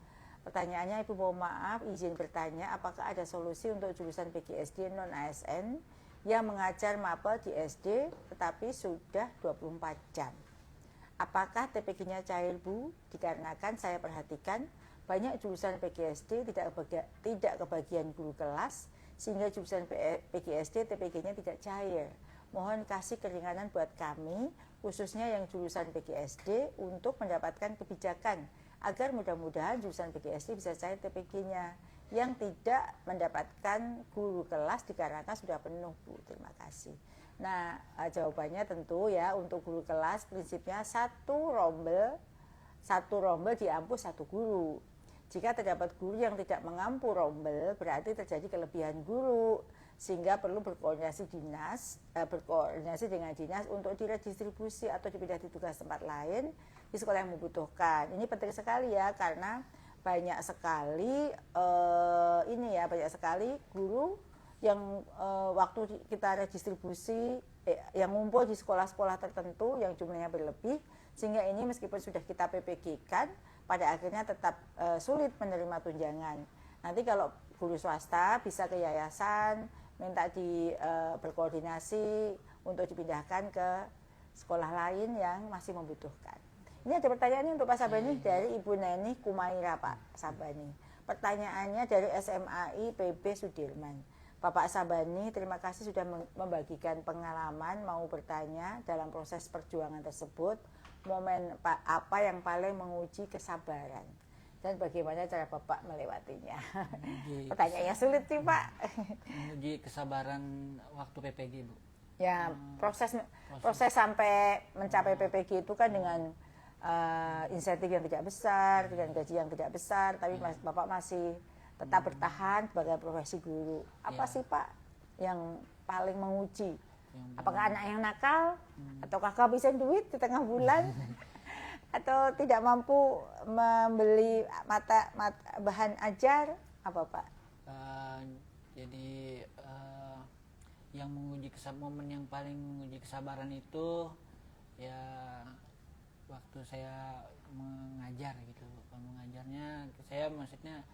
pertanyaannya, Ibu mohon maaf izin bertanya, apakah ada solusi untuk jurusan PGSD non ASN yang mengajar mapel di SD tetapi sudah 24 jam? Apakah TPG-nya cair Bu? Dikarenakan saya perhatikan banyak jurusan PGSD tidak kebagian guru kelas, sehingga jurusan PGSD TPG-nya tidak cair. Mohon kasih keringanan buat kami, khususnya yang jurusan PGSD, untuk mendapatkan kebijakan agar mudah-mudahan jurusan PGSD bisa cair TPG-nya yang tidak mendapatkan guru kelas dikarenakan sudah penuh Bu. Terima kasih. Nah, jawabannya tentu ya, untuk guru kelas prinsipnya satu rombel diampu satu guru. Jika terdapat guru yang tidak mengampu rombel, berarti terjadi kelebihan guru, sehingga perlu berkoordinasi dengan dinas untuk diredistribusi atau dipindah di tugas tempat lain di sekolah yang membutuhkan. Ini penting sekali ya, karena banyak sekali guru yang waktu kita redistribusi yang ngumpul di sekolah-sekolah tertentu yang jumlahnya berlebih, sehingga ini meskipun sudah kita PPG-kan, pada akhirnya tetap sulit menerima tunjangan. Nanti kalau guru swasta bisa ke yayasan, minta berkoordinasi untuk dipindahkan ke sekolah lain yang masih membutuhkan. Ini ada pertanyaan untuk Pak Sabani dari Ibu Neni Kumaira, Pak Sabani. Pertanyaannya dari SMAI PB Sudirman. Bapak Sabani, terima kasih sudah membagikan pengalaman, mau bertanya dalam proses perjuangan tersebut, momen apa yang paling menguji kesabaran dan bagaimana cara Bapak melewatinya? Pertanyaannya sulit sih Pak. Menguji kesabaran waktu PPG Bu. Ya, proses sampai mencapai PPG itu kan dengan insentif yang tidak besar, dengan gaji yang tidak besar, tapi Bapak masih tetap bertahan sebagai profesi guru. Apa sih Pak yang paling menguji? Apakah anak yang nakal, ataukah kehabisan duit di tengah bulan, atau tidak mampu membeli bahan ajar, apa Pak? Jadi yang momen yang paling menguji kesabaran itu ya waktu saya mengajar gitu. Mengajarnya saya maksudnya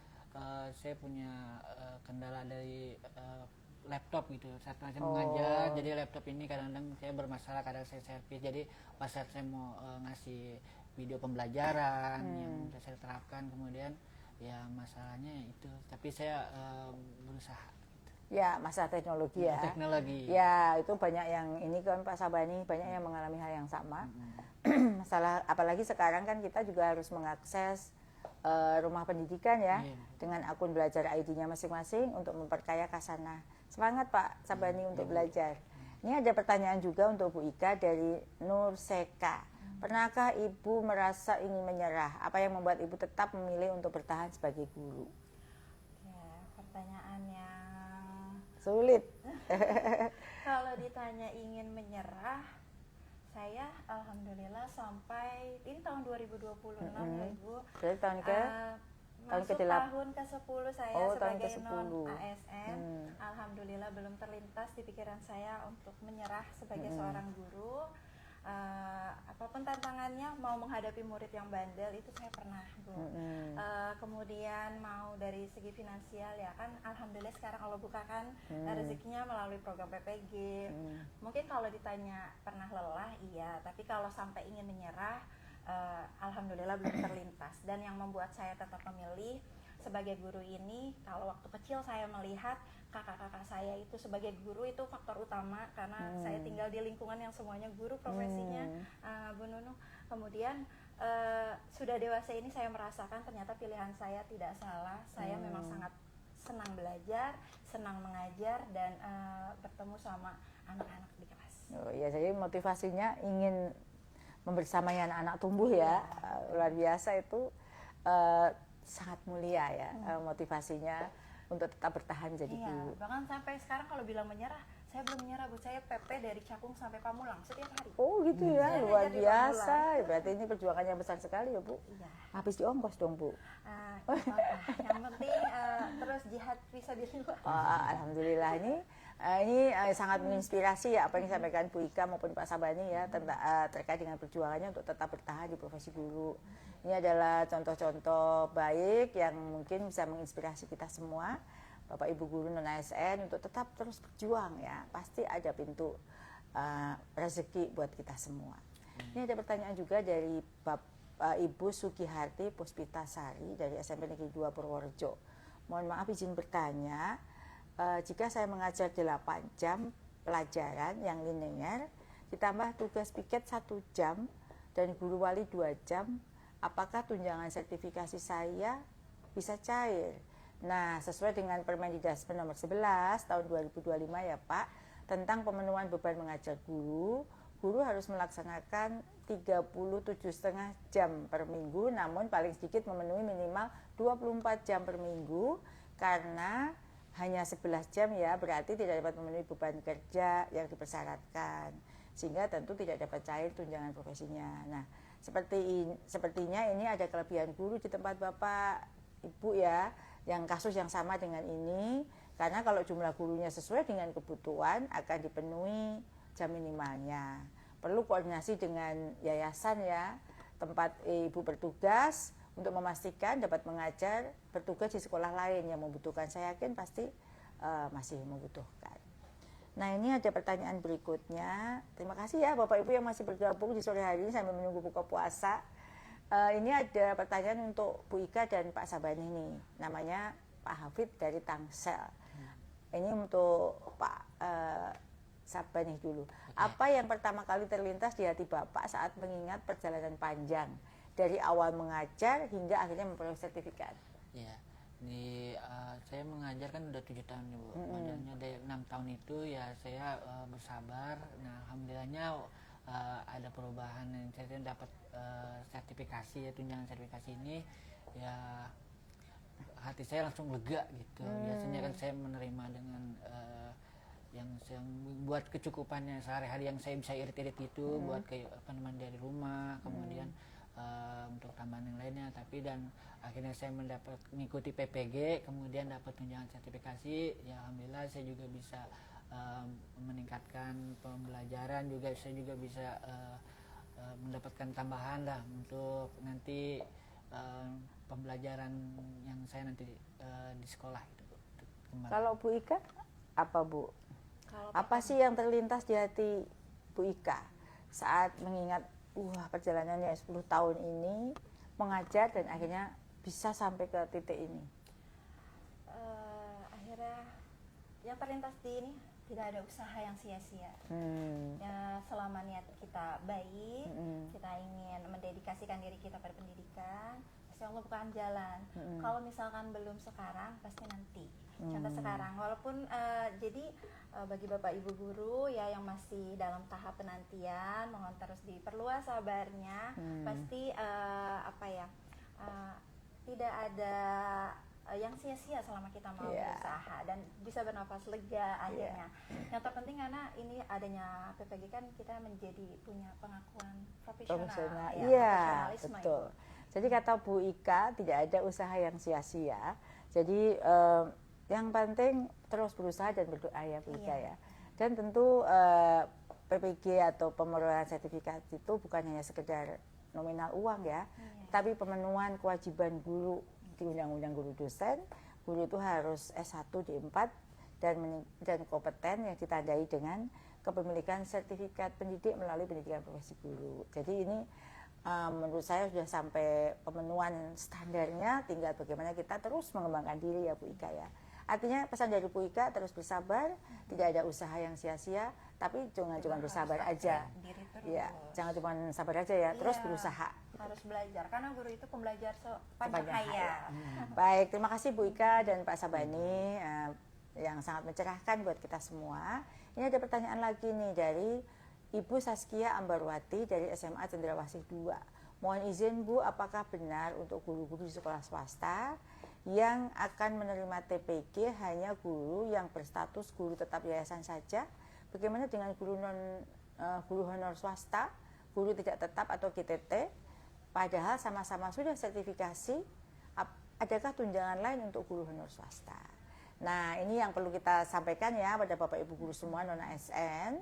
saya punya kendala dari laptop gitu. Saat saya mengajar, jadi laptop ini kadang-kadang saya bermasalah, kadang saya servis. Jadi pas saat saya mau ngasih video pembelajaran yang saya terapkan, kemudian ya masalahnya itu. Tapi saya berusaha. Gitu. Ya, masalah teknologi ya. Teknologi. Ya, itu banyak yang ini kan Pak Sabani, banyak yang mengalami hal yang sama. Masalah, apalagi sekarang kan kita juga harus mengakses rumah pendidikan ya, dengan akun belajar ID-nya masing-masing untuk memperkaya Khazanah. Semangat Pak Sabani untuk belajar. Ini ada pertanyaan juga untuk Bu Ika dari Nur Seka. Pernahkah Ibu merasa ingin menyerah? Apa yang membuat Ibu tetap memilih untuk bertahan sebagai guru? Ya, pertanyaan yang sulit. Kalau ditanya ingin menyerah, saya alhamdulillah sampai ini tahun 2026 ya Ibu. Jadi tahun masuk tahun ke-10 saya sebagai non ASN. Alhamdulillah belum terlintas di pikiran saya untuk menyerah sebagai seorang guru. Apapun tantangannya, mau menghadapi murid yang bandel itu saya pernah Bu. Kemudian mau dari segi finansial ya kan, alhamdulillah sekarang Allah bukakan rezekinya melalui program PPG. Mungkin kalau ditanya pernah lelah, iya, tapi kalau sampai ingin menyerah, alhamdulillah belum terlintas. Dan yang membuat saya tetap memilih sebagai guru ini, kalau waktu kecil saya melihat kakak-kakak saya itu sebagai guru itu faktor utama, karena saya tinggal di lingkungan yang semuanya guru profesinya, Bu Nunu. Kemudian sudah dewasa ini saya merasakan ternyata pilihan saya tidak salah. Saya memang sangat senang belajar, senang mengajar, dan bertemu sama anak-anak di kelas. Oh iya, jadi motivasinya ingin membersamai anak-anak tumbuh ya, luar biasa itu, sangat mulia ya motivasinya untuk tetap bertahan jadi guru. Bahkan sampai sekarang kalau bilang menyerah, saya belum menyerah Bu, saya PP dari Cakung sampai Pamulang setiap hari. Oh gitu ya, Saya luar ngajar di biasa. Pamulang. Berarti ini perjuangannya besar sekali ya Bu. Iya. Habis di ongkos dong Bu. Nggak apa-apa. Yang penting terus jihad bisa di luar. Alhamdulillah ini sangat menginspirasi ya apa yang disampaikan Bu Ika maupun Pak Sabani ya tentang terkait dengan perjuangannya untuk tetap bertahan di profesi guru. Ini adalah contoh-contoh baik yang mungkin bisa menginspirasi kita semua, Bapak Ibu guru non ASN untuk tetap terus berjuang ya. Pasti ada pintu rezeki buat kita semua. Ini ada pertanyaan juga dari Ibu Sugiharti Puspitasari dari SMP Negeri 2 Purworejo. Mohon maaf izin bertanya, jika saya mengajar 8 jam pelajaran yang linear, ditambah tugas piket 1 jam dan guru wali 2 jam, apakah tunjangan sertifikasi saya bisa cair? Nah, sesuai dengan Permendikbud nomor 11 tahun 2025 ya Pak, tentang pemenuhan beban mengajar guru harus melaksanakan 37,5 jam per minggu, namun paling sedikit memenuhi minimal 24 jam per minggu, karena hanya 11 jam ya, berarti tidak dapat memenuhi beban kerja yang dipersyaratkan, sehingga tentu tidak dapat cair tunjangan profesinya. Nah, sepertinya ini ada kelebihan guru di tempat Bapak Ibu ya, yang kasus yang sama dengan ini, karena kalau jumlah gurunya sesuai dengan kebutuhan akan dipenuhi jam minimalnya. Perlu koordinasi dengan yayasan ya, tempat Ibu bertugas untuk memastikan dapat mengajar bertugas di sekolah lain yang membutuhkan. Saya yakin pasti masih membutuhkan. Nah, ini ada pertanyaan berikutnya. Terima kasih ya Bapak Ibu yang masih bergabung di sore hari ini sambil menunggu buka puasa. Ini ada pertanyaan untuk Bu Ika dan Pak Sabani nih. Namanya Pak Hafid dari Tangsel. Ini untuk Pak Sabani dulu. Apa yang pertama kali terlintas di hati Bapak saat mengingat perjalanan panjang dari awal mengajar hingga akhirnya memperoleh sertifikat? Ya, saya mengajar kan udah 7 tahun ya Bu. Kemudiannya dari 6 tahun itu ya saya bersabar. Nah, alhamdulillahnya ada perubahan yang saya dapat sertifikasi ya, tunjangan sertifikasi ini ya, hati saya langsung lega gitu. Biasanya kan saya menerima dengan yang buat kecukupannya sehari-hari yang saya bisa irit-irit itu buat kayak dari rumah, kemudian untuk tambahan yang lainnya, tapi dan akhirnya saya mengikuti PPG, kemudian dapat tunjangan sertifikasi ya, alhamdulillah saya juga bisa meningkatkan pembelajaran, juga saya juga bisa mendapatkan tambahan lah untuk nanti pembelajaran yang saya nanti di sekolah gitu. Kalau Bu Ika apa Bu? Kalau Apa sih yang terlintas di hati Bu Ika saat mengingat perjalanannya 10 tahun ini mengajar dan akhirnya bisa sampai ke titik ini? Akhirnya yang terlintas di ini, tidak ada usaha yang sia-sia. Ya, selama niat kita baik, kita ingin mendedikasikan diri kita pada pendidikan, pasti Allah bukakan jalan. Kalau misalkan belum sekarang, pasti nanti. Contoh sekarang, walaupun jadi bagi Bapak Ibu guru ya yang masih dalam tahap penantian, mohon terus diperluas sabarnya. Pasti tidak ada yang sia-sia selama kita mau berusaha dan bisa bernafas lega akhirnya. Yang terpenting karena ini adanya PPG kan kita menjadi punya pengakuan profesional. Iya, profesionalisme betul. itu. Jadi kata Bu Ika, tidak ada usaha yang sia-sia. Jadi yang penting terus berusaha dan berdoa ya Bu Ika ya. Dan tentu PPG atau pemerolehan sertifikat itu bukan hanya sekedar nominal uang ya, tapi pemenuhan kewajiban guru di Undang-Undang Guru Dosen. Guru itu harus S1 di 4 dan kompeten yang ditandai dengan kepemilikan sertifikat pendidik melalui pendidikan profesi guru. Jadi ini menurut saya sudah sampai pemenuhan standarnya, tinggal bagaimana kita terus mengembangkan diri ya Bu Ika ya. Artinya pesan dari Bu Ika, terus bersabar, tidak ada usaha yang sia-sia, tapi jangan cuma bersabar aja. Ya, jangan cuma sabar aja ya, terus berusaha. Harus belajar, karena guru itu pembelajar sepanjang hayat. Baik, terima kasih Bu Ika dan Pak Sabani yang sangat mencerahkan buat kita semua. Ini ada pertanyaan lagi nih dari Ibu Saskia Ambarwati dari SMA Cendrawasih 2. Mohon izin Bu, apakah benar untuk guru-guru di sekolah swasta yang akan menerima TPG hanya guru yang berstatus guru tetap yayasan saja bagaimana dengan guru honor swasta, guru tidak tetap atau GTT, padahal sama-sama sudah sertifikasi, adakah tunjangan lain untuk guru honor swasta? Nah, ini yang perlu kita sampaikan ya pada Bapak Ibu guru semua non-ASN,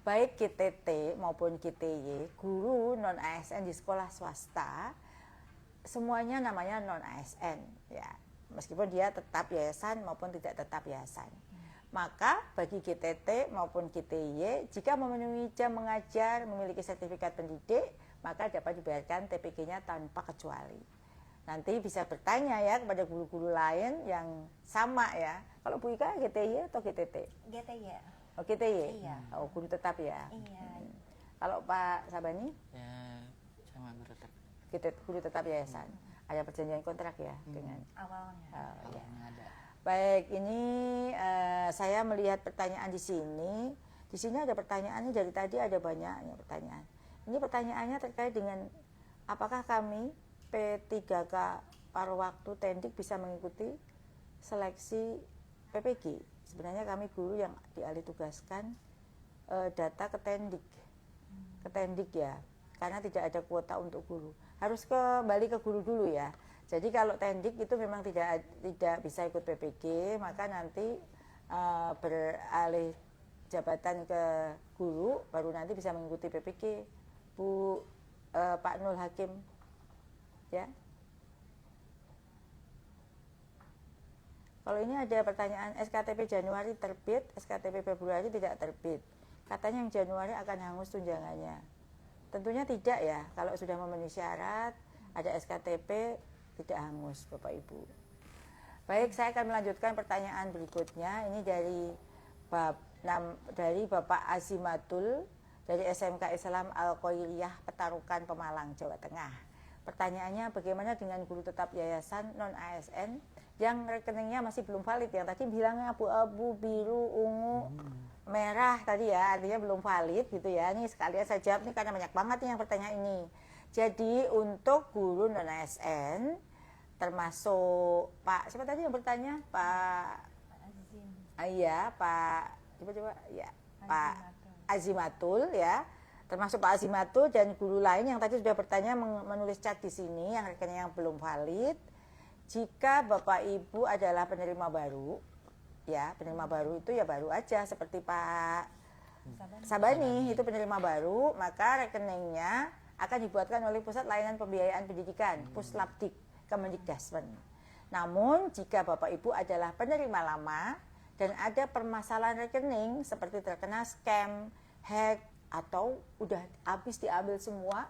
baik GTT maupun GTY, guru non-ASN di sekolah swasta, semuanya namanya non-ASN ya. Meskipun dia tetap yayasan maupun tidak tetap yayasan. Maka bagi GTT maupun GTY, jika memenuhi jam mengajar, memiliki sertifikat pendidik, maka dapat dibayarkan TPG-nya tanpa kecuali. Nanti bisa bertanya ya kepada guru-guru lain yang sama ya. Kalau Bu Ika GTY atau GTT? GTY. Oh GTY? Iya. Oh guru tetap ya? Iya. Kalau Pak Sabani? Ya, sama guru tetap. Guru tetap yayasan. Ada perjanjian kontrak ya dengan? Awalnya. Oh, ya. Awalnya ada. Baik, ini saya melihat pertanyaan di sini. Di sini ada pertanyaannya dari tadi ada banyaknya pertanyaan. Ini pertanyaannya terkait dengan apakah kami P3K paruh waktu Tendik bisa mengikuti seleksi PPG. Sebenarnya kami guru yang dialih tugaskan data ke Tendik ya, karena tidak ada kuota untuk guru. Harus kembali ke guru dulu ya. Jadi kalau Tendik itu memang tidak bisa ikut PPG, maka nanti beralih jabatan ke guru, baru nanti bisa mengikuti PPG. Bu Pak Nul Hakim ya. Kalau ini ada pertanyaan SKTP Januari terbit, SKTP Februari tidak terbit. Katanya yang Januari akan hangus tunjangannya. Tentunya tidak ya. Kalau sudah memenuhi syarat, ada SKTP tidak hangus Bapak Ibu. Baik, saya akan melanjutkan pertanyaan berikutnya. Ini dari Bapak Azimatul dari SMK Islam Al-Qoiriyah Petarukan Pemalang, Jawa Tengah. Pertanyaannya, bagaimana dengan guru tetap yayasan non-ASN yang rekeningnya masih belum valid? Yang tadi bilangnya abu-abu, biru, ungu, merah tadi ya, artinya belum valid gitu ya. Ini sekalian saya jawab nih karena banyak banget nih yang pertanyaan ini. Jadi untuk guru non-ASN, termasuk Pak, siapa tadi yang bertanya? Pak Azim. Iya, Pak, coba ya, Pak Azimatul. Azimatul ya. Termasuk Pak Azimatul dan guru lain yang tadi sudah bertanya menulis chat di sini yang rekeningnya yang belum valid. Jika Bapak Ibu adalah penerima baru, ya penerima baru itu ya baru aja seperti Pak Sabani itu penerima baru, maka rekeningnya akan dibuatkan oleh Pusat Layanan Pembiayaan Pendidikan, Puslapdik, Kemendikdasmen. Namun jika Bapak Ibu adalah penerima lama dan ada permasalahan rekening seperti terkena scam, hack, atau udah habis diambil semua,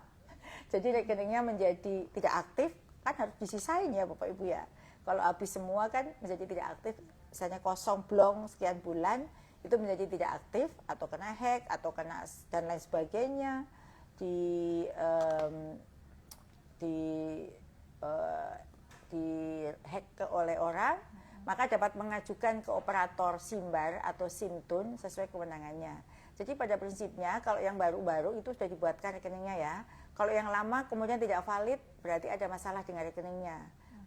jadi rekeningnya menjadi tidak aktif, kan harus disisain ya Bapak Ibu ya. Kalau habis semua kan menjadi tidak aktif, misalnya kosong blong sekian bulan, itu menjadi tidak aktif atau kena hack atau kena dan lain sebagainya, di hack oleh orang, maka dapat mengajukan ke operator SIMBAR atau SIMTUN sesuai kewenangannya. Jadi pada prinsipnya kalau yang baru-baru itu sudah dibuatkan rekeningnya ya. Kalau yang lama kemudian tidak valid, berarti ada masalah dengan rekeningnya.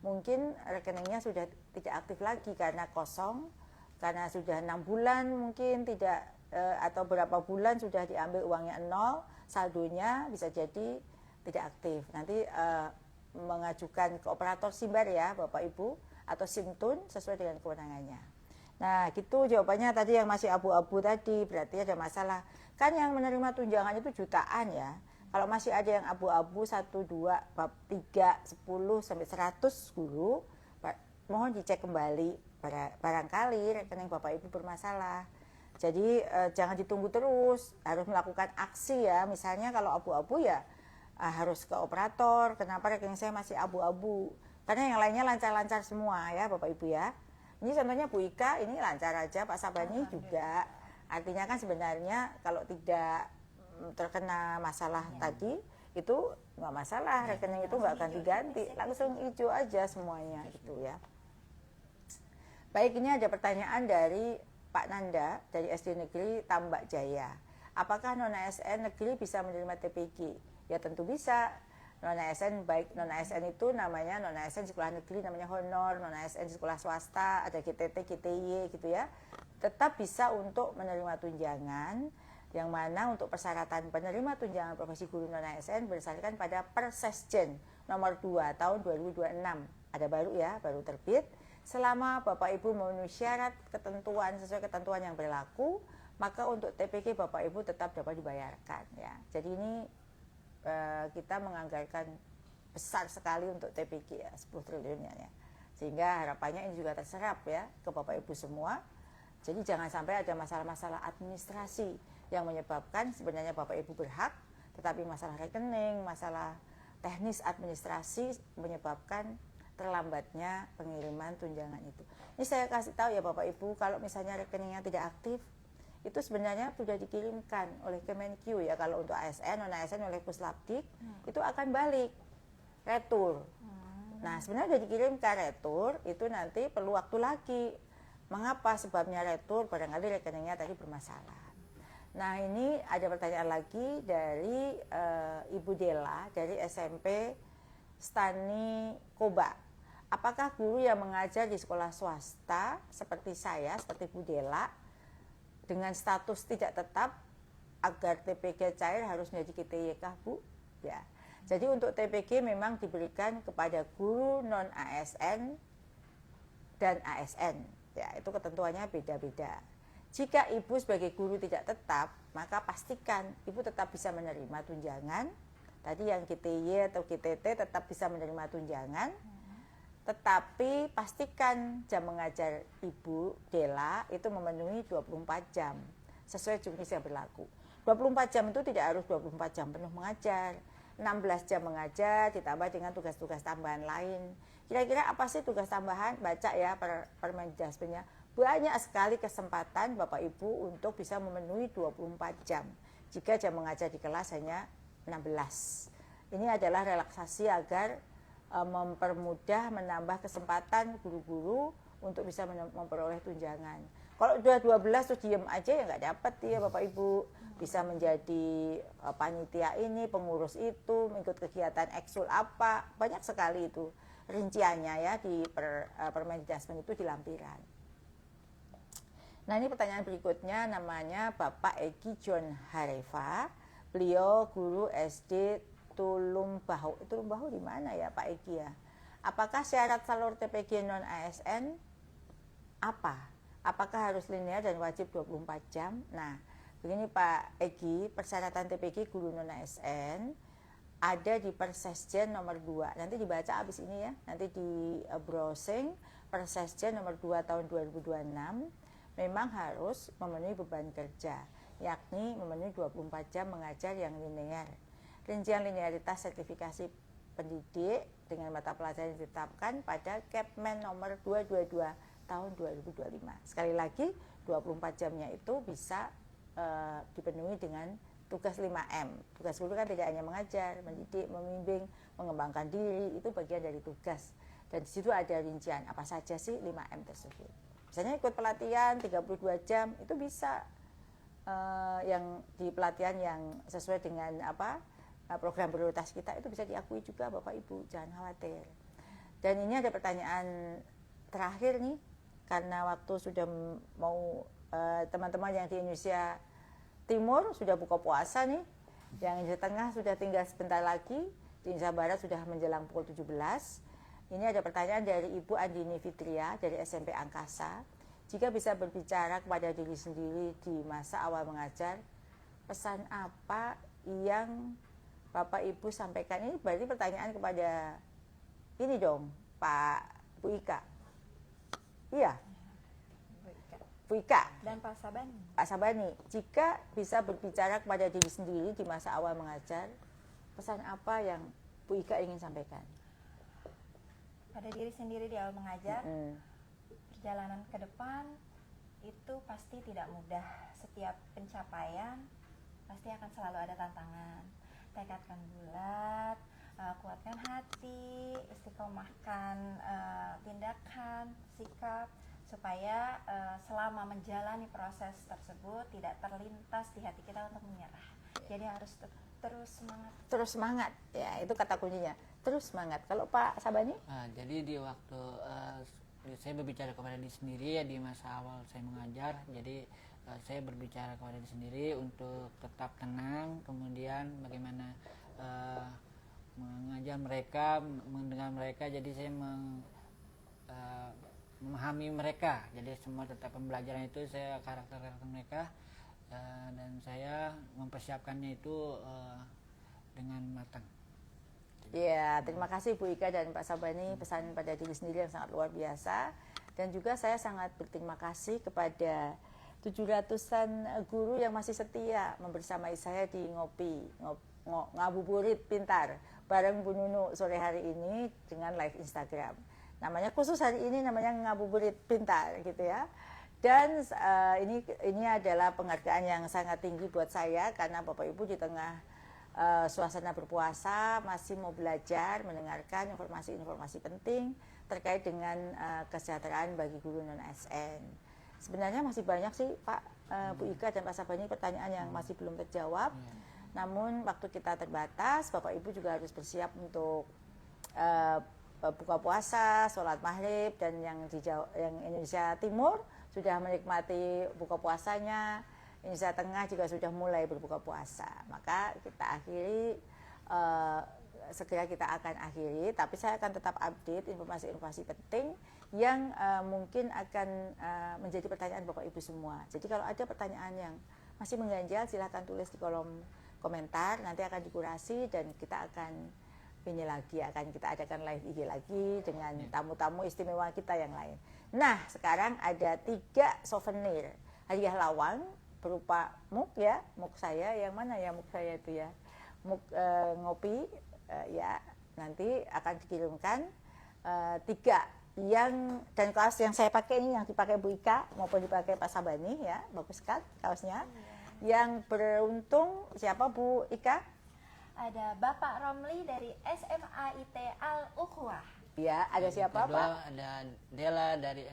Mungkin rekeningnya sudah tidak aktif lagi karena kosong, karena sudah 6 bulan mungkin tidak, atau berapa bulan sudah diambil uangnya 0, saldonya bisa jadi tidak aktif. Nanti mengajukan ke operator SIMBAR ya Bapak Ibu, atau SIMTUN sesuai dengan kewenangannya. Nah gitu jawabannya tadi yang masih abu-abu tadi, berarti ada masalah. Kan yang menerima tunjangan itu jutaan ya. Kalau masih ada yang abu-abu 1, 2, 3, 10 sampai 100 guru, mohon dicek kembali. Barangkali rekening Bapak Ibu bermasalah. Jadi jangan ditunggu terus, harus melakukan aksi ya. Misalnya kalau abu-abu ya harus ke operator. Kenapa rekening saya masih abu-abu? Karena yang lainnya lancar-lancar semua ya Bapak Ibu ya. Ini contohnya Bu Ika, ini lancar aja, Pak Sabani juga. Artinya kan sebenarnya kalau tidak terkena masalah tadi, itu nggak masalah, rekening itu nggak akan diganti, langsung hijau aja semuanya gitu ya. Baik, ini ada pertanyaan dari Pak Nanda dari SD Negeri Tambak Jaya. Apakah non-ASN negeri bisa menerima TPG? Ya tentu bisa. Non-ASN, baik non-ASN itu namanya non-ASN sekolah negeri namanya honor, non-ASN sekolah swasta, ada GTT, GTY gitu ya. tetap bisa untuk menerima tunjangan, yang mana untuk persyaratan penerima tunjangan profesi guru non-ASN berdasarkan pada Persesjen nomor 2 tahun 2026. Ada baru ya, baru terbit. Selama Bapak Ibu memenuhi syarat ketentuan sesuai ketentuan yang berlaku, maka untuk TPG Bapak Ibu tetap dapat dibayarkan ya. Jadi ini kita menganggarkan besar sekali untuk TPG ya, 10 triliun ya. Sehingga harapannya ini juga terserap ya ke Bapak Ibu semua. Jadi jangan sampai ada masalah-masalah administrasi yang menyebabkan sebenarnya Bapak Ibu berhak, tetapi masalah rekening, masalah teknis administrasi menyebabkan terlambatnya pengiriman tunjangan itu. Ini saya kasih tahu ya Bapak Ibu, kalau misalnya rekeningnya tidak aktif, itu sebenarnya sudah dikirimkan oleh Kemenkyu ya, kalau untuk ASN, non-ASN oleh Puslapdik, itu akan balik, retur. Nah sebenarnya sudah dikirimkan retur, itu nanti perlu waktu lagi. Mengapa sebabnya retur? Barangkali rekeningnya tadi bermasalah. Nah ini ada pertanyaan lagi dari Ibu Dela dari SMP Stani Koba. Apakah guru yang mengajar di sekolah swasta seperti saya, seperti Bu Dela, dengan status tidak tetap agar TPG cair harus menjadi KTY kah Bu? Ya. Jadi untuk TPG memang diberikan kepada guru non-ASN dan ASN. Ya, itu ketentuannya beda-beda. Jika Ibu sebagai guru tidak tetap, maka pastikan Ibu tetap bisa menerima tunjangan. Tadi yang KTY atau KTT tetap bisa menerima tunjangan. Tetapi pastikan jam mengajar Ibu Dela itu memenuhi 24 jam sesuai jurnis yang berlaku. 24 jam itu tidak harus 24 jam penuh mengajar. 16 jam mengajar ditambah dengan tugas-tugas tambahan lain. Kira-kira apa sih tugas tambahan? Baca ya Permendikbudnya. Banyak sekali kesempatan Bapak Ibu untuk bisa memenuhi 24 jam. Jika jam mengajar di kelas hanya 16. Ini adalah relaksasi agar mempermudah, menambah kesempatan guru-guru untuk bisa memperoleh tunjangan. Kalau udah 12 terus diem aja ya nggak dapat ya Bapak Ibu. Bisa menjadi panitia ini, pengurus itu, mengikut kegiatan eksul apa, banyak sekali itu rinciannya ya di Permendikbud itu di lampiran. Nah ini pertanyaan berikutnya, namanya Bapak Egi John Harefa, beliau guru SD Tulumbahu. Tulumbahu di mana ya Pak Egi ya? Apakah syarat salur TPG non ASN apa? Apakah harus linear dan wajib 24 jam? Nah, begini Pak Egi, persyaratan TPG guru non ASN ada di Persesjen nomor 2. Nanti dibaca habis ini ya. Nanti di browsing Persesjen nomor 2 tahun 2026. Memang harus memenuhi beban kerja, yakni memenuhi 24 jam mengajar yang linear. Rincian linearitas sertifikasi pendidik dengan mata pelajaran yang ditetapkan pada Kepmen nomor 222 tahun 2025. Sekali lagi 24 jamnya itu bisa dipenuhi dengan tugas 5M. Tugas guru kan tidak hanya mengajar, mendidik, membimbing, mengembangkan diri, itu bagian dari tugas. Dan di situ ada rincian apa saja sih 5M tersebut. Misalnya ikut pelatihan 32 jam itu bisa yang di pelatihan yang sesuai dengan program prioritas kita itu bisa diakui juga Bapak Ibu, jangan khawatir. Dan ini ada pertanyaan terakhir nih, karena waktu sudah mau teman-teman yang di Indonesia Timur sudah buka puasa nih, yang di tengah sudah tinggal sebentar lagi, di Indonesia Barat sudah menjelang pukul 17. Ini ada pertanyaan dari Ibu Andini Fitria dari SMP Angkasa. Jika bisa berbicara kepada diri sendiri di masa awal mengajar, pesan apa yang Bapak Ibu sampaikan? Ini berarti pertanyaan kepada ini dong, Pak Bu Ika. Iya. Bu Ika dan Pak Sabani. Pak Sabani, jika bisa berbicara kepada diri sendiri di masa awal mengajar, pesan apa yang Bu Ika ingin sampaikan? Pada diri sendiri di awal mengajar, perjalanan ke depan itu pasti tidak mudah. Setiap pencapaian pasti akan selalu ada tantangan. Tekadkan bulat, kuatkan hati, istiqomahkan tindakan, sikap, supaya selama menjalani proses tersebut tidak terlintas di hati kita untuk menyerah. Jadi harus terus semangat. Terus semangat, ya itu kata kuncinya. Terus semangat. Kalau Pak Sabani? Jadi di waktu saya berbicara kepada diri sendiri ya di masa awal saya mengajar. Jadi saya berbicara kepada diri sendiri untuk tetap tenang, kemudian bagaimana mengajar mereka, mendengar mereka. Jadi saya memahami mereka. Jadi semua tetap pembelajaran itu saya karakter mereka, dan saya mempersiapkannya itu dengan matang. Ya, terima kasih Bu Ika dan Pak Sabani, pesan pada diri sendiri yang sangat luar biasa. Dan juga saya sangat berterima kasih kepada 700-an guru yang masih setia membersamai saya di Ngopi, Ngabuburit Pintar bareng Bu Nunu sore hari ini dengan live Instagram. Namanya khusus hari ini namanya Ngabuburit Pintar gitu ya. Dan ini adalah penghargaan yang sangat tinggi buat saya karena Bapak Ibu di tengah suasana berpuasa masih mau belajar, mendengarkan informasi-informasi penting terkait dengan kesejahteraan bagi guru non-ASN. Sebenarnya masih banyak sih Pak, Bu Ika dan Pak Sabani pertanyaan yang masih belum terjawab. Namun waktu kita terbatas, Bapak Ibu juga harus bersiap untuk buka puasa, sholat maghrib, dan yang Indonesia Timur sudah menikmati buka puasanya. Indonesia Tengah juga sudah mulai berbuka puasa. Maka kita akhiri, segera kita akan akhiri, tapi saya akan tetap update informasi-informasi penting yang mungkin akan menjadi pertanyaan Bapak Ibu semua. Jadi kalau ada pertanyaan yang masih mengganjal, silahkan tulis di kolom komentar, nanti akan dikurasi dan kita akan kita adakan live IG lagi dengan tamu-tamu istimewa kita yang lain. Nah, sekarang ada 3 souvenir hadiah lawang berupa mug ya, mug saya yang mana ya mug saya itu ya, mug ngopi ya, nanti akan dikirimkan 3 yang, dan kaos yang saya pakai ini yang dipakai Bu Ika maupun dipakai Pak Sabani ya, bagus kan kaosnya. Yang beruntung siapa Bu Ika? Ada Bapak Romli dari SMAIT Al-Ukhwah. Ya, ada siapa kedua, Pak? Ada Dela dari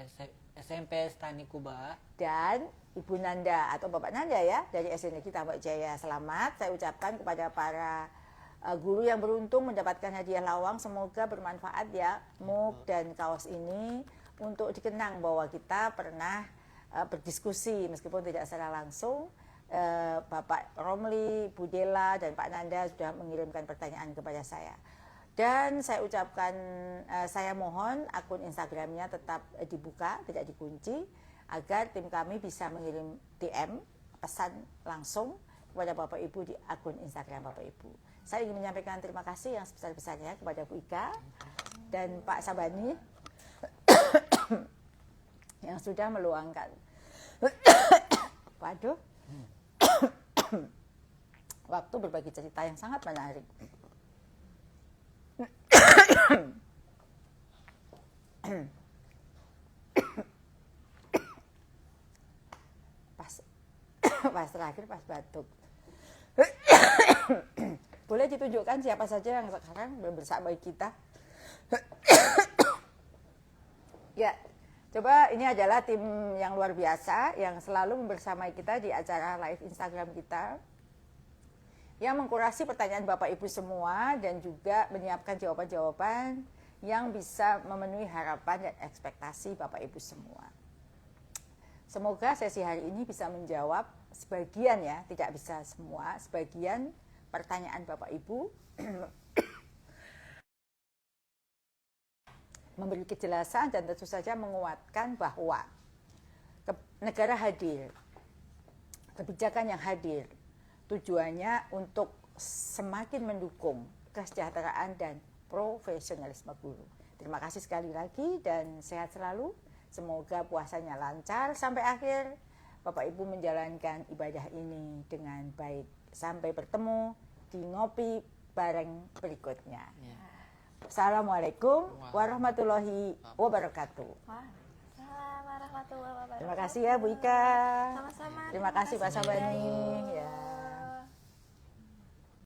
SMP Stani Kuba. Dan Ibu Nanda atau Bapak Nanda ya dari SD Negeri Tambak Jaya. Selamat saya ucapkan kepada para guru yang beruntung mendapatkan hadiah lawang. Semoga bermanfaat ya mug dan kaos ini untuk dikenang bahwa kita pernah berdiskusi meskipun tidak secara langsung. Bapak Romli, Bu Dela, dan Pak Nanda sudah mengirimkan pertanyaan kepada saya. Dan saya ucapkan, saya mohon akun Instagramnya tetap dibuka, tidak dikunci, agar tim kami bisa mengirim DM, pesan langsung kepada Bapak Ibu di akun Instagram Bapak Ibu. Saya ingin menyampaikan terima kasih yang sebesar-besarnya kepada Bu Ika dan Pak Sabani yang sudah meluangkan waduh waktu berbagi cerita yang sangat menarik. Pas terakhir pas batuk. Boleh ditunjukkan siapa saja yang sekarang bersama kita? Ya, coba ini adalah tim yang luar biasa yang selalu membersamai kita di acara live Instagram kita, yang mengkurasi pertanyaan Bapak Ibu semua dan juga menyiapkan jawaban-jawaban yang bisa memenuhi harapan dan ekspektasi Bapak Ibu semua. Semoga sesi hari ini bisa menjawab sebagian ya, tidak bisa semua, sebagian pertanyaan Bapak Ibu, memberi kejelasan dan tentu saja menguatkan bahwa negara hadir, kebijakan yang hadir, tujuannya untuk semakin mendukung kesejahteraan dan profesionalisme guru. Terima kasih sekali lagi dan sehat selalu. Semoga puasanya lancar sampai akhir. Bapak Ibu menjalankan ibadah ini dengan baik. Sampai bertemu di ngopi bareng berikutnya. Ya. Assalamualaikum warahmatullahi wabarakatuh. Waalaikumsalam warahmatullahi wabarakatuh. Terima kasih ya Bu Ika. Sama-sama. Terima kasih Pak Sabani.